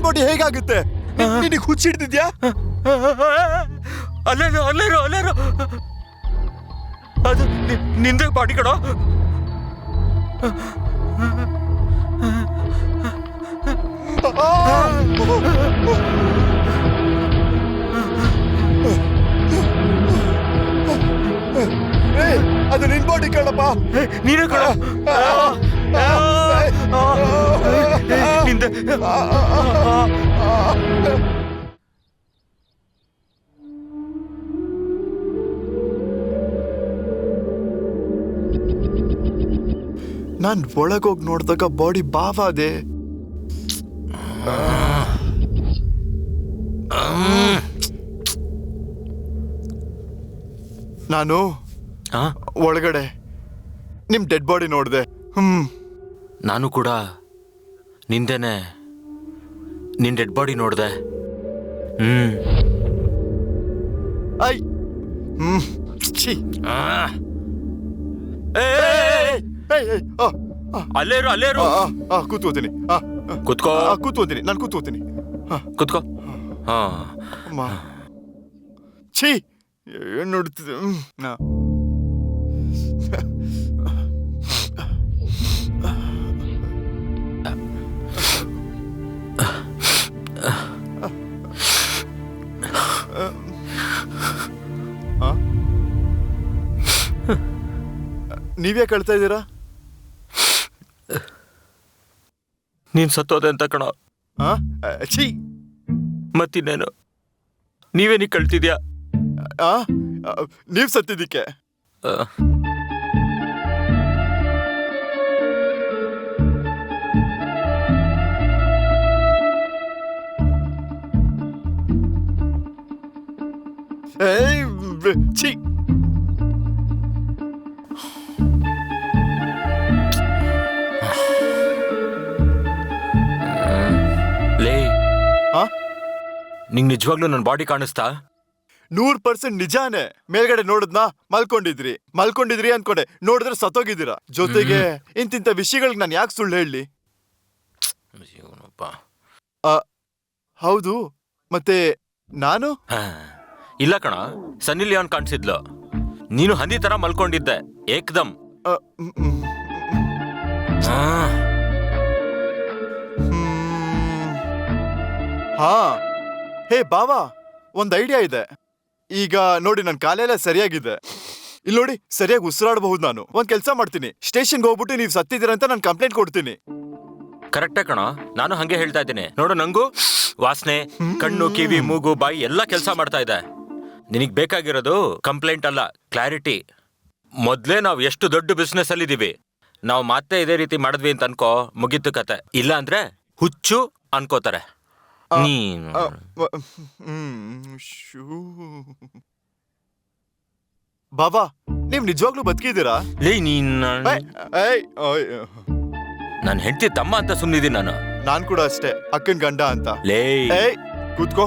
ಬಾಡಿ ಹೇಗಾಗುತ್ತೆ ನಿನಗೆ ಹುಚ್ಚಿಡ್ತಿದ್ಯಾ ಅಲ್ಲೇರು ಅಲ್ಲೇರು ಅಲ್ಲೇರು ಅದು ನಿಂದೆ ಬಾಡಿ ಕಣೋ ಅದು ನಿನ್ ಬಾಡಿ ಕಣಪ್ಪ ನೀನೇ ಕಣೋ ನಿಂದೆ ನಾನ್ ಒಳಗೋಗಿ ನೋಡ್ದಾಗ ಬಾಡಿ ಬಾವಾದೆ ನಾನು ಒಳಗಡೆ ನಿಮ್ ಡೆಡ್ ಬಾಡಿ ನೋಡ್ದೆ ನಾನು ಕೂಡ ನಿಂದೇನೆ ನಿನ್ ಡೆಡ್ ಬಾಡಿ ನೋಡ್ದೆ ಐ ಛೀ ಅಲ್ಲೇರು ಅಲ್ಲೇರು ಕೂತ್ಕೋತೀನಿ ಕುತ್ಕೋ ಕೂತ್ಕೋತೀನಿ ನಾನು ಕೂತ್ಕೋತೀನಿ ಕುತ್ಕೋ ಹಾ ಅಮ್ಮ ಛೀ ಏನ್ ನೋಡ್ತಿದ್ದೆ ನೀವೇ ಕಳ್ತಾ ಇದ್ದೀರಾ ನೀನ್ ಸತ್ತೋದೆ ಅಂತ ಕಣೋ ಛೀ ಮತ್ತಿನ್ನೇನು ನೀವೇನೀಗ ಕಳ್ತಿದ್ಯಾ ನೀವ್ ಸತ್ತಿದ್ದಕ್ಕೆ ಛೀ ಲೇ ನಿಂಗ್ ನಿಜವಾಗ್ಲೂ ನನ್ನ ಬಾಡಿ ಕಾಣಿಸ್ತಾ 100% ನಿಜಾನೇ ಮೇಲ್ಗಡೆ ನೋಡಿದ್ನಾ ಮಲ್ಕೊಂಡಿದ್ರಿ ಅನ್ಕೊಂಡೆ ನೋಡಿದ್ರೆ ಸತ್ತೋಗಿದ್ದೀರಾ ಜೊತೆಗೆ ಇಂತಿಂತ ವಿಷಯಗಳಿಗೆ ನಾನು ಯಾಕೆ ಸುಳ್ಳು ಹೇಳಿ ಹೌದು ಮತ್ತೆ ನಾನು ಇಲ್ಲ ಕಣ ಸನ್ನಿ ಲಿಯೋನ್ ಕಾಣಿಸಿದ್ಲು ನೀನು ಹಂದಿ ತರ ಮಲ್ಕೊಂಡಿದ್ದೆ ಏಕ್ದಮ್ ಹಾ ಹೇ ಬಾವಾ ಒಂದ್ ಐಡಿಯಾ ಇದೆ ಈಗ ನೋಡಿ ನನ್ನ ಕಾಲೆಲ್ಲ ಸರಿಯಾಗಿದೆ ಇಲ್ಲಿ ನೋಡಿ, ಸರಿಯಾಗಿ ಉಸಿರಾಡಬಹುದು. ನಾನು ಒಂದ್ ಕೆಲಸ ಮಾಡ್ತೀನಿ, ಸ್ಟೇಷನ್ಗೆ ಹೋಗ್ಬಿಟ್ಟು ನೀವು ಸತ್ತಿದ್ದೀರಂತ ನಾನು ಕಂಪ್ಲೇಂಟ್ ಕೊಡ್ತೀನಿ. ಕರೆಕ್ಟೇ ಕಣೋ, ನಾನು ಹಂಗೆ ಹೇಳ್ತಾ ಇದ್ದೀನಿ. ನೋಡು, ನಂಗೂ ವಾಸನೆ, ಕಣ್ಣು, ಕಿವಿ, ಮೂಗು, ಬಾಯಿ ಎಲ್ಲ ಕೆಲಸ ಮಾಡ್ತಾ ಇದೆ. ನಿನಗ್ ಬೇಕಾಗಿರೋದು ಕಂಪ್ಲೇಂಟ್ ಅಲ್ಲ, ಕ್ಲಾರಿಟಿ. ಮೊದ್ಲೇ ನಾವು ಎಷ್ಟು ದೊಡ್ಡ ಬಿಸ್ನೆಸ್ ಅಲ್ಲಿ ಇದೀವಿ. ನಾವು ಮತ್ತೆ ಇದೇ ರೀತಿ ಮಾಡಿದ್ವಿ ಅಂತ ಅನ್ಕೋ, ಮುಗೀತು ಕತೆ. ಇಲ್ಲ ಅಂದ್ರೆ ಹುಚ್ಚು ಅನ್ಕೋತಾರೆ. ನೀನು ಬಾಬಾ, ನೀವ್ ನಿಜವಾಗ್ಲೂ ಬದುಕಿದ್ದೀರಾ? ಲೇ ನೀನ್ ಏಯ್, ಓಯ್. ನನ್ನ ಹೆಂಡತಿ ತಮ್ಮ ಅಂತ ಸುಮ್ಮನಿದ್ದೀನಿ ನಾನು. ನಾನ್ ಕೂಡ ಅಷ್ಟೇ, ಅಕ್ಕನ್ ಗಂಡ ಅಂತ. ಲೇ ಏಯ್, ಕೂತ್ಕೋ,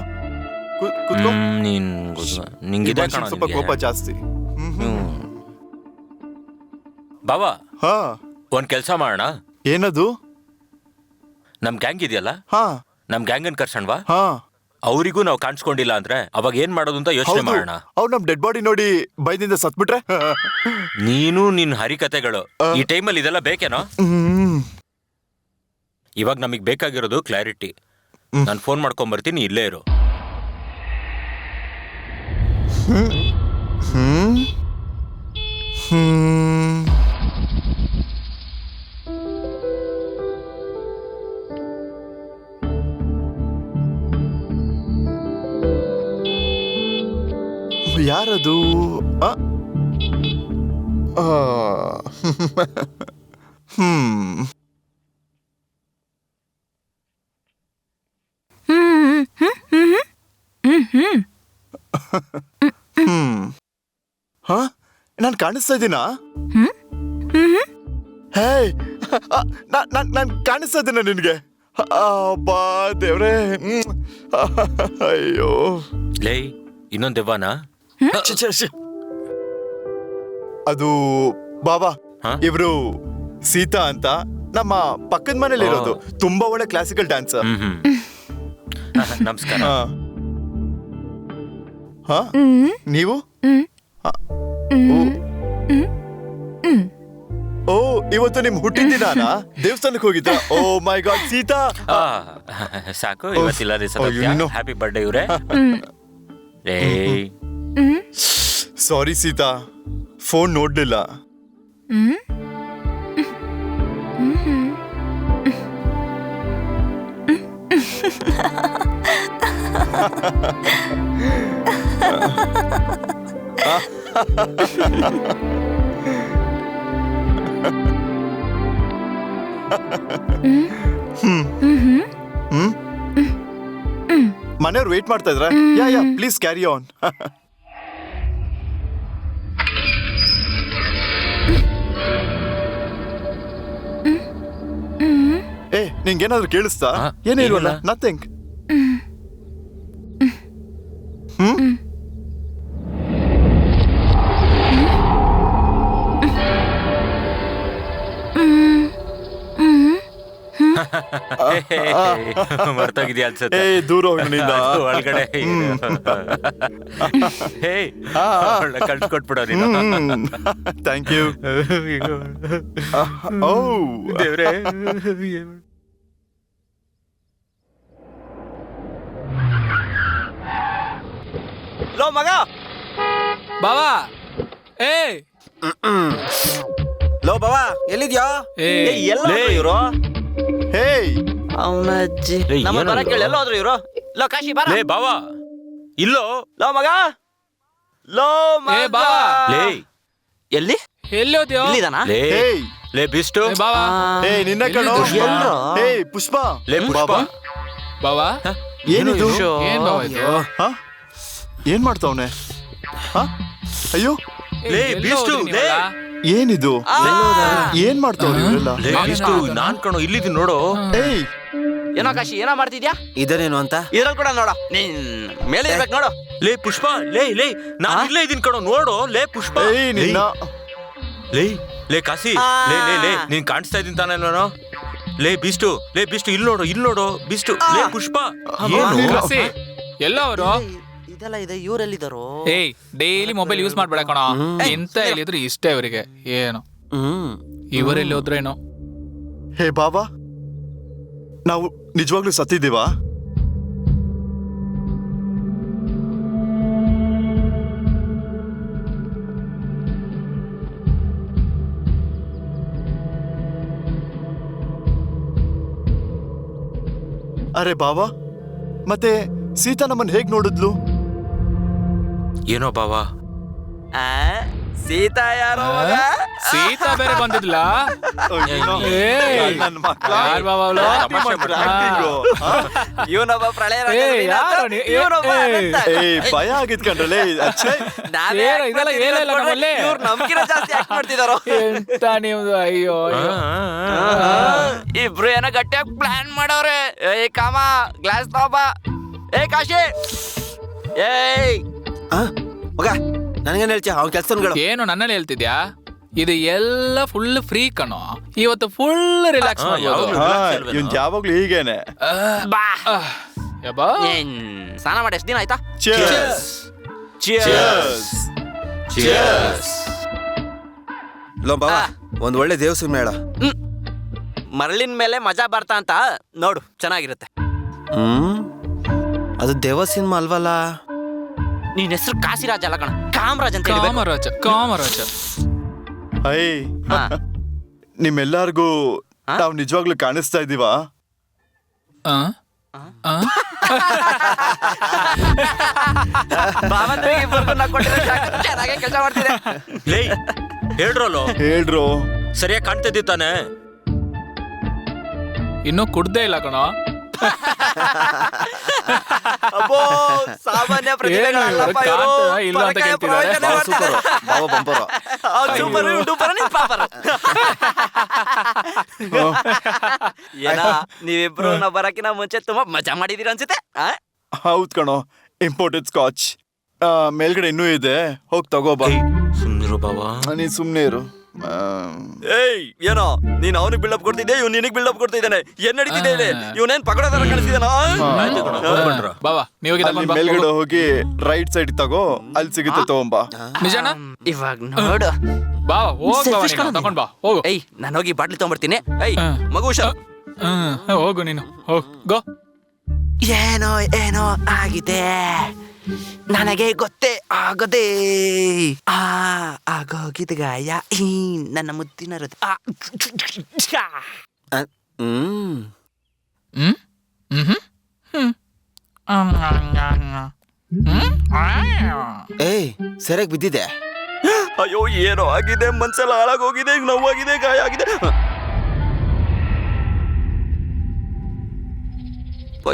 ಕೂತ್ಕೋ. ನೀನ್ ಈ ನಿಂಗಿದೆ ಮನುಷ್ಯನ್ ಕಣೋ ಸ್ವಲ್ಪ ಕೋಪ ನಿನ್ಗೆ. ಜಾಸ್ತಿ. ಬಾವಾ, ಹಾ, ಒಂದ್ ಕೆಲ್ಸ ಮಾಡೋಣ. ಏನದು? ನಮ್ ಗ್ಯಾಂಗ್ ಇದೆಯಲ್ಲ, ಹಾ ನಮ್ ಗ್ಯಾಂಗನ್ ಕರ್ಸಣ್ವಾ? ಹಾ, ಅವರಿಗೂ ನಾವು ಕಾಣಿಸ್ಕೊಂಡಿಲ್ಲ ಅಂದ್ರೆ ಅವಾಗ ಏನ್ ಮಾಡೋದು ಅಂತ ಯೋಚನೆ ಮಾಡೋಣ. ಅವ್ರು ನಮ್ ಡೆಡ್ ಬಾಡಿ ನೋಡಿ ಭಯದಿಂದ ಸತ್ಬಿಟ್ರೆ? ನೀನು ನಿನ್ ಹರಿಕತೆಗಳು ಈ ಟೈಮಲ್ಲಿ ಇದೆಲ್ಲ ಬೇಕೇನೋ? ಇವಾಗ ನಮಗ್ ಬೇಕಾಗಿರೋದು ಕ್ಲಾರಿಟಿ. ನಾನು ಫೋನ್ ಮಾಡ್ಕೊಂಡ್ ಬರ್ತೀನಿ, ಇಲ್ಲೇ ಇರು. ಯಾರದು? ಆ? ಆ. ಹಾ, ನಾನ್ ಕಾಣಿಸ್ತಾ ಇದ್ದೀನಾ? ಹೇ, ನಾನ್ ಕಾಣಿಸ್ತಾ ಇದ್ದೀನ ನಿನ್ಗೆ? ಬಾ ದೇವ್ರೆ. ಅಯ್ಯೋ, ಲೇ ಇನ್ನೊಂದ್ ದೆವ್ವನಾ? ಛೆ, ಛೆ, ಛೆ. ಅದು ಬಾಬಾ, ಹಾ? ಇವ್ರು ಸೀತಾ ಅಂತ ನಮ್ಮ ಪಕ್ಕದ ಮನೇಲಿ ಇರೋದು. ತುಂಬಾ ಒಳ್ಳೆ ಕ್ಲಾಸಿಕಲ್ ಡ್ಯಾನ್ಸರ್. ನಮಸ್ಕಾರ. ಹಾ, ನೀವು? ಓ, ಇವತ್ತು ನಿಮ್ ಹುಟ್ಟಿದ ದಿನಾನಾ? ದೇವಸ್ಥಾನಕ್ಕೆ ಹೋಗಿದ್ದ? ಓ ಮೈ ಗಾಡ್, ಸೀತಾ. ಆ, ಸಾಕು, ಇವತ್ತಿಲ್ಲ ಅಯ್ಯೋ. ಹ್ಯಾಪಿ ಬರ್ಡೇ ಇವ್ರೆ. ಲೇ ಸಾರಿ ಸೀತಾ, ಫೋನ್ ನೋಡ್ಲಿಲ್ಲ. ಮನೆಯವ್ರು ವೇಟ್ ಮಾಡ್ತಾ ಇದ್ರ? ಯಾ ಪ್ಲೀಸ್ ಕ್ಯಾರಿ ಆನ್. ಏ, ನಿಂಗೇನಾದ್ರು ಕೇಳಿಸ್ತಾ? ಏನಿಲ್ವಲ್ಲ, ನಥಿಂಗ್. ಮರ್ತೋಗಿದ್ಯಾ ಅನ್ಸುತ್ತೆ. ಏ, ದೂರ ಹೋಗಿನಿಂದ. ಅದು ಒಳಗಡೆ ಕಳ್ಸ್ಕೊಟ್ಬಿಡೋ ನೀನು. Thank you. ಓ ದೇವ್ರೆ. ಲೋ ಮಗ, ಬಾವಾ, ಏ ಲೋ ಬಾವಾ, ಎಲ್ಲಿದ್ಯಾ? ಏ, ಎಲ್ಲ ಲೇ. ಇವರು ಹೇಯ್, ಅವನ ಅಜ್ಜಿ ಲೇ, ನಮ್ಮ ಏನದು? ಬರ ಕೇಳಿ ಎಲ್ಲ ಹೋದ್ರು ಇವರು. ಲೋ ಕಾಶಿ ಬರ. ಲೇ ಬಾವಾ, ಇಲ್ಲೋ. ಲೋ ಮಗ, ಲೋ ಮಗ. ಬಾವಾ. ಲೇ ಎಲ್ಲಿ ಎಲ್ಲಿ ಹೋದ್ಯೋ? ಇಲ್ಲಿದಾನ? ಲೇ ಹೇಯ್, ಲೇ ಬಿಸ್ಟು. ಏ, ಬಾವಾ, ಏಯ್, ನಿನ್ನ ಕಣೋ. ಎಲ್ಲಿದ್ದು? ಎಲ್ರು? ಹೇಯ್ ಪುಷ್ಪ. ಲೇ ಪುಷ್ಪ. ಬಾಬಾ, ಬಾವಾ, ಏನಿದು? ಏನ್ ಬಾವಾ ಇದು? ಹಾ, ಏನ್ ಮಾಡ್ತಾವ್ನೆ? ಹಾ, ಅಯ್ಯೋ, ಲೇ ಎಲ್ಲೋ ಬಿಸ್ಟು, ಹೋದ್ರಿ ಲೇ. ನೀವೆಲ್ಲ? ಏನಿದು? ಏನ್ ಮಾಡ್ತಾವ್ರೆ ಇವರೆಲ್ಲ? ಲೇ ಬಿಸ್ಟು, ನಾನ್ ಕಣೋ ಇಲ್ಲಿದ್ದೀನಿ ನೋಡು. ಏಯ್, ಏನೋ ಕಾಶಿ, ಏನೋ ಮಾಡ್ತಿದ್ಯಾ? ಇದನೇನು ಅಂತ? ಇದ್ರಲ್ಲಿ ಕೂಡ ನೋಡ, ನೀನ್ ಮೇಲೆ ಇರ್ಬೇಕು ನೋಡು. ಲೇ ಪುಷ್ಪ, ಲೇ ಲೇ ನಾನು ಇಲ್ಲೇ ಇದೀನಿ ಕಣೋ, ನೋಡು. ಲೇ ಪುಷ್ಪ. ಏಯ್, ನಿನ್ನ ಲೇ ಲೇ ಕಾಸಿ, ಲೇ ಲೇ ಲೇ ನೀನ್ ಕಾಣಿಸ್ತಾ ಇದೀನಿ ತಾನೇ ನಾನು. ಲೇ ಬಿಸ್ಟು, ಲೇ ಬಿಸ್ಟು, ಇಲ್ಲಿ ನೋಡು, ಇಲ್ಲಿ ನೋಡು ಬಿಸ್ಟು. ಲೇ ಪುಷ್ಪ, ಏನು? ಕಾಸಿ, ಎಲ್ಲ ಅವರು? ಇದೆಲ್ಲ ಇದೆ, ಇವರೆಲ್ಲಿದ್ದಾರೋ? ಏಯ್, ಡೈಲಿ ಮೊಬೈಲ್ ಯೂಸ್ ಮಾಡ್ಬೇಡ ಕಣ. ಎಂತ ಹೇಳಿದ್ರು ಇಷ್ಟೇ ಅವರಿಗೆ. ಏನು ಇವರೆಲ್ಲಿ ಹೋದ್ರೇನೋ? ಹೇ ಬಾಬಾ, ನಾವು ನಿಜವಾಗ್ಲೂ ಸತ್ತಿದ್ದೀವಾ? ಅರೆ ಬಾವಾ, ಮತ್ತೆ ಸೀತಾ ನಮ್ಮನ್ ಹೇಗ್ ನೋಡಿದ್ಲು? ಏನೋ ಬಾವಾ, ಸೀತಾ ಯಾರೋ ಮಗ? ಸೀತಾ ಬೇರೆ ಬಂದಿದ್ಲ. ಇವನೊಬ್ಬ ಪ್ರಳಯ ಭಯ ಆಗಿದ್ ಕಂಡ್ರಲ್ಲೇ. ಇವ್ರು ನಮ್ಗಿನ ಜಾಸ್ತಿ ಆಕ್ಟ್ ಮಾಡ್ತಿದಾರೋ. ಎಂತ ನಿಮ್ದು, ಅಯ್ಯೋ ಇಬ್ರು ಏನೋ ಗಟ್ಟಿಯಾಗಿ ಪ್ಲಾನ್ ಮಾಡವ್ರೆ. ಏಯ್ ಕಾಮ, ಗ್ಲಾಸ್ ತಗೋಬ. ಏ ಕಾಶಿ, ಏಯ್ ಮಗ ನನಗೇನು ಹೇಳ್ತೀಯ ಅವ್ನ ಕೆಲಸಗಳು? ಏನು ನನ್ನಲ್ಲಿ ಹೇಳ್ತಿದ್ಯಾ? ಇದು ಎಲ್ಲ ಫುಲ್ ಫ್ರೀ ಕಣೋ. ಇವತ್ತು ಫುಲ್ ರಿಲ್ಯಾಕ್ಸ್ ಇವ್ನ್ ಯಾವಾಗ್ಲೂ ಹೀಗೇನೆ. ಸ್ನಾನ ಮಾಡಿ ಎಷ್ಟು ದಿನ ಆಯ್ತಾ? ಲೋ ಬಾವ, ಒಂದ್ ಒಳ್ಳೆ ದೇವಸ್ಥಾನ ಹೇಳ. ಮರಳಿನ ಮೇಲೆ ಮಜಾ ಬರ್ತಾ ಅಂತ ನೋಡು, ಚೆನ್ನಾಗಿರುತ್ತೆ. ಅದು ದೇವ ಸಿನಿಮಾ ಅಲ್ವಲ್ಲ? ನಿನ್ ಹೆಸರು ಕಾಶಿರಾಜ್ ಅಲ್ಲ ಕಣ, ಕಾಮರಾಜ್ ಅಂತ ಹೇಳ್ಬೇಕು. ಕಾಮರಾಜ, ಕಾಮರಾಜ. ನಿಮ್ಮೆಲ್ಲರಿಗೂ ನಾವ್ ನಿಜವಾಗ್ಲೂ ಕಾಣಿಸ್ತಾ ಇದೀವಾ? ಚೆನ್ನಾಗಿ ಕೆಲಸ ಮಾಡ್ತಿದೆ. ಲೇ ಹೇಳ್ರಲ್ಲೋ, ಹೇಳ್ರು. ಸರಿಯಾಗಿ ಕಾಣ್ತಿದ್ದಿ ತಾನೆ? ಇನ್ನೂ ಕುಡ್ದೇ ಇಲ್ಲ ಕಣೋ. ಅಬ್ಬೋ, ಸಾಮಾನ್ಯ ಪ್ರತಿಭೆಗಳಲ್ಲಪ್ಪ ಇವ್ರು. ಇಲ್ಲ ಅಂತ ಪರಕಾಯ ಕೇಳ್ತಿದ್ದಾರೆ. ಪ್ರವಚನ ಮಾಡ್ತಿದ್ದಾರೆ. ಬಾವ ಬಂಪರ. ಅವ್ರು ಸೂಪರ್, ಇವ್ರು ಡೂಪರ್, ನೀನ್ ಪಾಪರ್. ಏನ ನೀವಿಬ್ರು ನಾವು ಬರಕಿನ ಮುಂಚೆ ತುಂಬಾ ಮಜಾ ಮಾಡಿದೀರ ಅನ್ಸುತ್ತೆ. ಹೌದ್ ಕಣೋ, ಇಂಪೋರ್ಟೆಡ್ ಸ್ಕಾಚ್ ಮೇಲ್ಗಡೆ ಇನ್ನೂ ಇದೆ, ಹೋಗ್ ತಗೋಬಾ. ಸುಮ್ನಿರು ಬಾವಾ. ನೀನ್ ಸುಮ್ನೆ ಇರು. ಏಯ್ ಏನೋ ನೀನ್ ಅವನಿಗೆ ಬಿಲ್ಡಪ್ ಕೊಡ್ತಿದ್ದೆ, ಇವ್ನು ನಿನಗ್ ಬಿಲ್ಡಪ್ ಕೊಡ್ತಿದ್ದಾನೆ. ಏನ್ ನಡೀತಿದೆ ಇಲ್ಲಿ? ಇವನೇನ್ ಪಕೋಡ ತರ ಕಾಣಿಸ್ತಿದ್ದಾನ? ಬಾವಾ, ನೀವು ಅಲ್ಲಿ ಮೇಲ್ಗಡೆ ಹೋಗಿ ರೈಟ್ ಸೈಡ್ ತಗೋ, ಅಲ್ಲಿ ಸಿಗುತ್ತೆ ತಗೊಂಬಾ. ನಿಜಾನ? ಇವಾಗ ನೋಡು ಬಾವಾ, ಹೋಗ್ ತಗೊಂಡ್ ಬಾ, ಹೋಗು. ಏಯ್ ನಾನು ಹೋಗಿ ಬಾಟ್ಲಿ ತಗೊಂಡ್ಬರ್ತೀನಿ. ಏಯ್ ಮಗು ಹುಷಾರ್. ಹೋಗು ನೀನು, ಹೋಗ್ ಗೋ. ಏನೋ ಏನೋ ಆಗಿದೆ, ನನಗೆ ಗೊತ್ತೇ ಆಗದೆ. ಆಗೋಗಿದ ಗಾಯ ನನ್ನ ಮುದ್ದಿನ ಹೃದಯ. ಏಯ್ ಸರಿಯಾಗಿ ಬಿದ್ದಿದೆ. ಅಯ್ಯೋ ಏನೋ ಆಗಿದೆ, ಮನ್ಸೆಲ್ಲ ಹಾಳಾಗೋಗಿದೆ, ನೋವಾಗಿದೆ, ಗಾಯ ಆಗಿದೆ.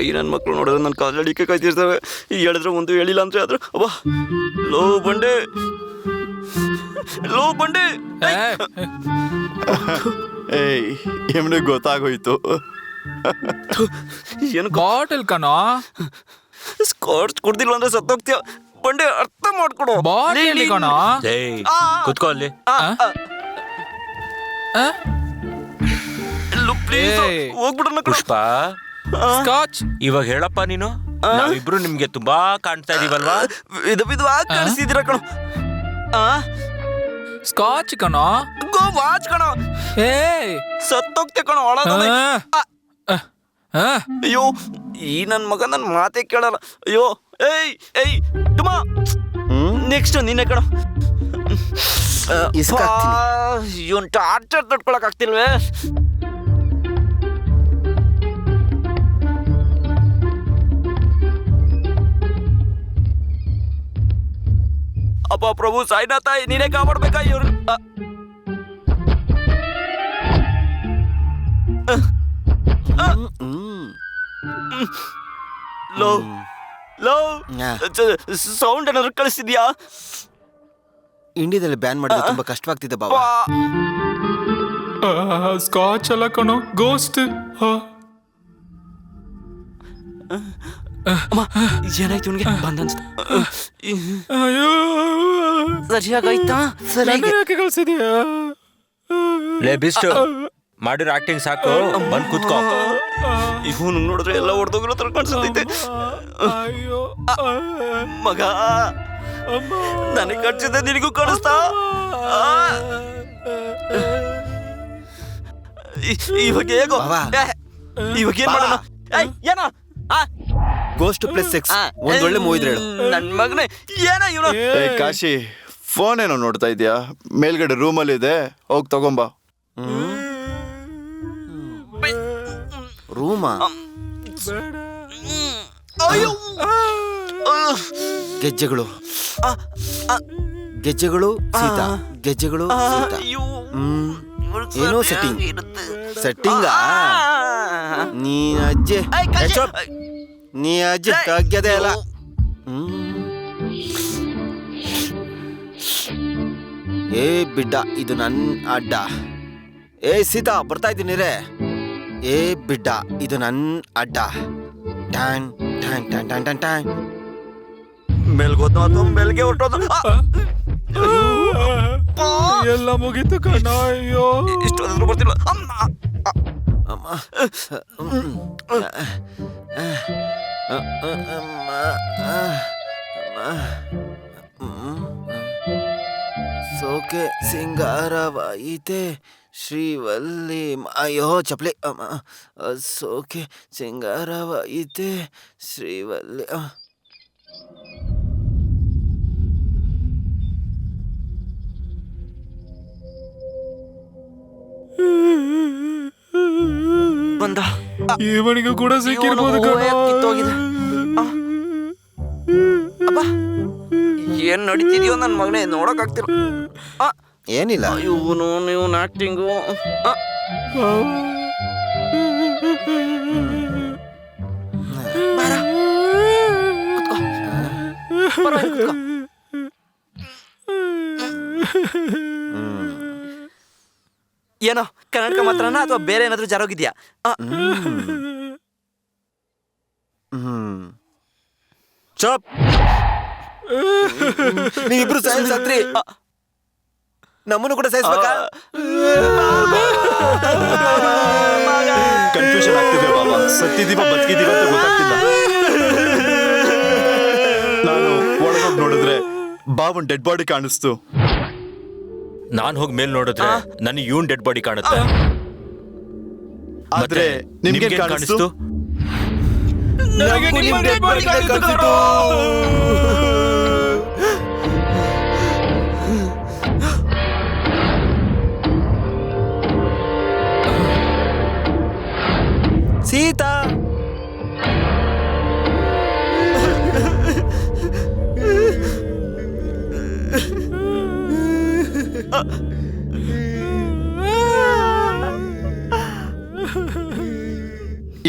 ಈ ನನ್ನ ಮಕ್ಕಳು ನೋಡಿದ್ರೆ ನನ್ನ ಕಾಲಡಿಕೆ ಕಾಯ್ತಿರ್ತವೆ. ಹೇಳಿದ್ರೆ ಒಂದು ಹೇಳಿಲ್ಲ ಅಂದ್ರೆ ಆದ್ರೆ ಅಬ್ಬಾ. ಲೋ ಬಂಡೆ, ಲೋ ಬಂಡೆ. ಏಯ್ ಇವ್ನಿಗೆ ಗೊತ್ತಾಗೋಯ್ತು. ಏನು ಬಾಟಲ್ ಕಣೋ. ಸ್ಕಾಟ್ಸ್ ಕುಡ್ದಿಲ್ಲ ಅಂದ್ರೆ ಸತ್ತೋಗ್ತೀಯ. ಬಂಡೆ ಅರ್ಥ ಮಾಡ್ಕೊಡು. ಬಾಟಲ್ ಕಣೋ. ಏಯ್ ಕುತ್ಕೋ ಅಲ್ಲಿ. ಪ್ಲೀಸ್ ಹೋಗ್ಬಿಡೋಣ. ಪುಷ್ಪ, ಸ್ಕಾಚ್. ಇವಾಗ ಹೇಳಪ್ಪ ನೀನು, ನಾವಿಬ್ರು ನಿಮ್ಗೆ ತುಂಬಾ ಕಾಣ್ತಾ ಇದೀವಲ್ವಾ? ವಿಧವಾಗಿ ಕಾಣಿಸ್ತಿದ್ದೀರ ಕಣೋ. ಸ್ಕಾಚ್ ಕಣೋ. ಗೋ ವಾಚ್ ಕಣೋ. ಏಯ್ ಸತ್ತೋಗ್ತೆ ಕಣೋ, ಒಳಗೋದೆ. ಅಯ್ಯೋ ಈ ನನ್ ಮಗ ನನ್ ಮಾತೇ ಕೇಳಲ್ಲ. ಅಯ್ಯೋ ಏಯ್ ಏಯ್ ಟುಮಾ, ನೆಕ್ಸ್ಟ್ ನಿನ್ನೆ ಕಣೋ. ಇವನ್ ಟಾರ್ಚರ್ ತಡ್ಕೊಳಕ್ ಆಗ್ತಿಲ್ವೇ? ಅಪ್ಪ ಪ್ರಭು ಸಾಯಿನಾಥ, ನೀನೇ ಕಾಪಾಡ್ಬೇಕಾ ಇವ್ರು? ಲೋ ಲೋ ಸೌಂಡ್ ಏನಾದ್ರು ಕಳಿಸ್ತಿದ್ಯಾ? ಇಂಡಿಯಾದಲ್ಲಿ ಬ್ಯಾನ್ ಮಾಡಿದ್ರೆ ತುಂಬಾ ಕಷ್ಟವಾಗ್ತಿದೆ ಬಾವ. ಸ್ಕಾಚ್ ಅಲ್ಲ ಕಣೋ, ಗೋಸ್ಟ್. ಏನಾಯ್ತು ಇವನಿಗೆ? ಬಂದನ್ಸ್ತ. ಸರಿಯಾಗಾಯ್ತಾ? ಯಾಕೆ ಕಳ್ಸಿದ್ಯಾ? ಲೇ ಬಿಸ್ಟ್, ಮಾಡಿರೋ ಆಕ್ಟಿಂಗ್ ಸಾಕು, ಬಂದ್ ಕೂತ್ಕೋ. ಇವನು ನೋಡಿದ್ರೆ ಎಲ್ಲ ಹೊಡೆದೋಗಿರೋ ತರ ಕಾಣಿಸ್ತೈತೆ. ಮಗ ನನಗೆ ಕಟ್ಸಿದ್ದೆ ನಿನಗೂ ಕಾಣಿಸ್ತಾ? ಇವಾಗ ಹೇಗೋ, ಇವಾಗ ಏನ್ ಮಾಡೋಣ? ಏನೋ ಗೋಸ್ಟ್ ಪ್ಲಸ್ ಸೆಕ್ಸ್ ಒಂದ್ ಒಳ್ಳೆ ಮೂವಿ ಇದ್ರೆ ಹೇಳು. ನನ್ ಮಗನೇ ಏನೋ ಇವನು. ಕಾಶಿ, ಫೋನ್ ಏನೋ ನೋಡ್ತಾ ಇದೀಯಾ? ಮೇಲ್ಗಡೆ ರೂಮಲ್ಲಿ ಇದೆ, ಹೋಗ್ ತಗೊಂಬಾ. ರೂಮಾ? ಗೆಜ್ಜೆಗಳು ಗೆಜ್ಜೆಗಳು ಸೀತಾ ಗೆಜ್ಜೆಗಳು ಸೀತಾ ಏನೋ ಸೆಟ್ಟಿಂಗ ನೀ ಅಜ್ಜೆ ನೀ ಅಜ್ಜೆ ಕಗ್ಗದೆ ಅಲ್ಲ ಏ ಬಿಡ್ಡ ಇದು ನನ್ನ ಅಡ್ಡ ಏ ಸೀತಾ ಬರ್ತಾ ಇದ್ದೀನಿ ರೇ ಏ ಬಿಡ್ಡ ಇದು ನನ್ನ ಅಡ್ಡ ಟ್ಯಾನ್ ಟ್ಯಾನ್ ಟ್ಯಾನ್ ಟ್ಯಾನ್ ಟ್ಯಾನ್ ಟ್ಯಾನ್ ಬೆಲ್ಗೋದು ಅಥವಾ ಬೆಲ್ಗೆ ಹೊರಟೋದು ಎಲ್ಲ ಮುಗೀತು ಕಣ. ಅಯ್ಯೋ ಇಷ್ಟೊಂದು ಬರ್ತಿಲ್ಲ ಅಮ್ಮ ಸೋಕೆ ಸಿಂಗಾರವಾಯಿತೆ ಶ್ರೀವಲ್ಲಿ ಅಯ್ಯೋ ಚಪ್ಲಿ ಸೋಕೆ ಸಿಂಗಾರವಾಯಿತೆ ಶ್ರೀವಲ್ಲಿ ಬಂದ ಇವನಿಗೂ ಕೂಡ ಸಿಕ್ಕಿರ್ಬೋದು ಕಣ. ಕಿತ್ತೋಗಿದೆ. ಅಬ್ಬ ಏನ್ ನಡೀತಿದ್ಯೋ ನನ್ನ ಮಗನೇ ನೋಡಕ್ ಆಗ್ತಿಲ್ಲ. ಏನಿಲ್ಲ ಇವನು ಆಕ್ಟಿಂಗು ಏನೋ ಕನ್ನಡಕ ಮಾತ್ರನಾ ಅಥವಾ ಬೇರೆ ಏನಾದ್ರೂ ಜಾರೋಗಿದ್ಯಾ? ಚಪ್ ನೀವಿಬ್ರು ಸೈನ್ಸ್ ಹತ್ರಿ ನಮ್ಮನ್ನು ಕೂಡ ಸಾಯಿಸ್ಬೇಕಾ? ಕನ್ಫ್ಯೂಷನ್ ಆಗ್ತಿದೆ ಬಾಬಾ. ಸತ್ತಿದೀವ ಬದುಕಿದೀವ ಅಂತ ಗೊತ್ತಾಗ್ತಿಲ್ಲ. ನಾನು ಒಳಗೋಗಿ ನೋಡಿದ್ರೆ ಬಾಬನ್ ಡೆಡ್ ಬಾಡಿ ಕಾಣಿಸ್ತು. ನಾನ್ ಹೋಗಿ ಮೇಲ್ ನೋಡಿದ್ರೆ ನನಗೆ ಇವನ್ ಡೆಡ್ ಬಾಡಿ ಕಾಣುತ್ತೆ. ಆದ್ರೆ ನಿಮ್ಗೆ ಕಾಣಿಸ್ತು? ಸೀತಾ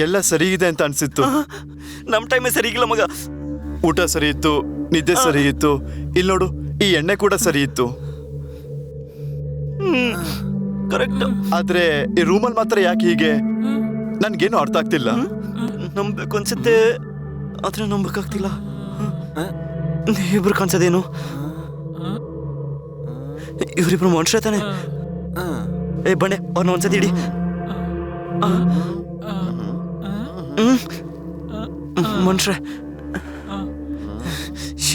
ಎಲ್ಲ ಸರಿ ಇದೆ ಅಂತ ಅನ್ಸಿತ್ತು. ನಮ್ ಟೈಮೇ ಸರಿಗಿಲ್ಲ ಮಗ. ಊಟ ಸರಿ ಇತ್ತು, ನಿದ್ದೆ ಸರಿ ಇತ್ತು, ಇಲ್ಲಿ ನೋಡು ಈ ಎಣ್ಣೆ ಕೂಡ ಸರಿ ಇತ್ತು. ಕರೆಕ್ಟ್. ಆದ್ರೆ ಈ ರೂಮಲ್ಲಿ ಮಾತ್ರ ಯಾಕೆ ಹೀಗೆ ನನ್ಗೇನು ಅರ್ಥ ಆಗ್ತಿಲ್ಲ. ನಂಬೇಕು ಅನ್ಸುತ್ತೆ ಆದ್ರೆ ನಂಬಕ್ಕಾಗ್ತಿಲ್ಲ. ಇಬ್ರು ಕಾಣಿಸೋದೇನು? ಇವ್ರಿಬ್ರು ಮನುಷ್ಯ ತಾನೆ? ಏ ಬಂಡೆ ಅವ್ರನ್ನ ಒಂದ್ಸತಿ ಇಡಿ. ಮನುಷ್ಯ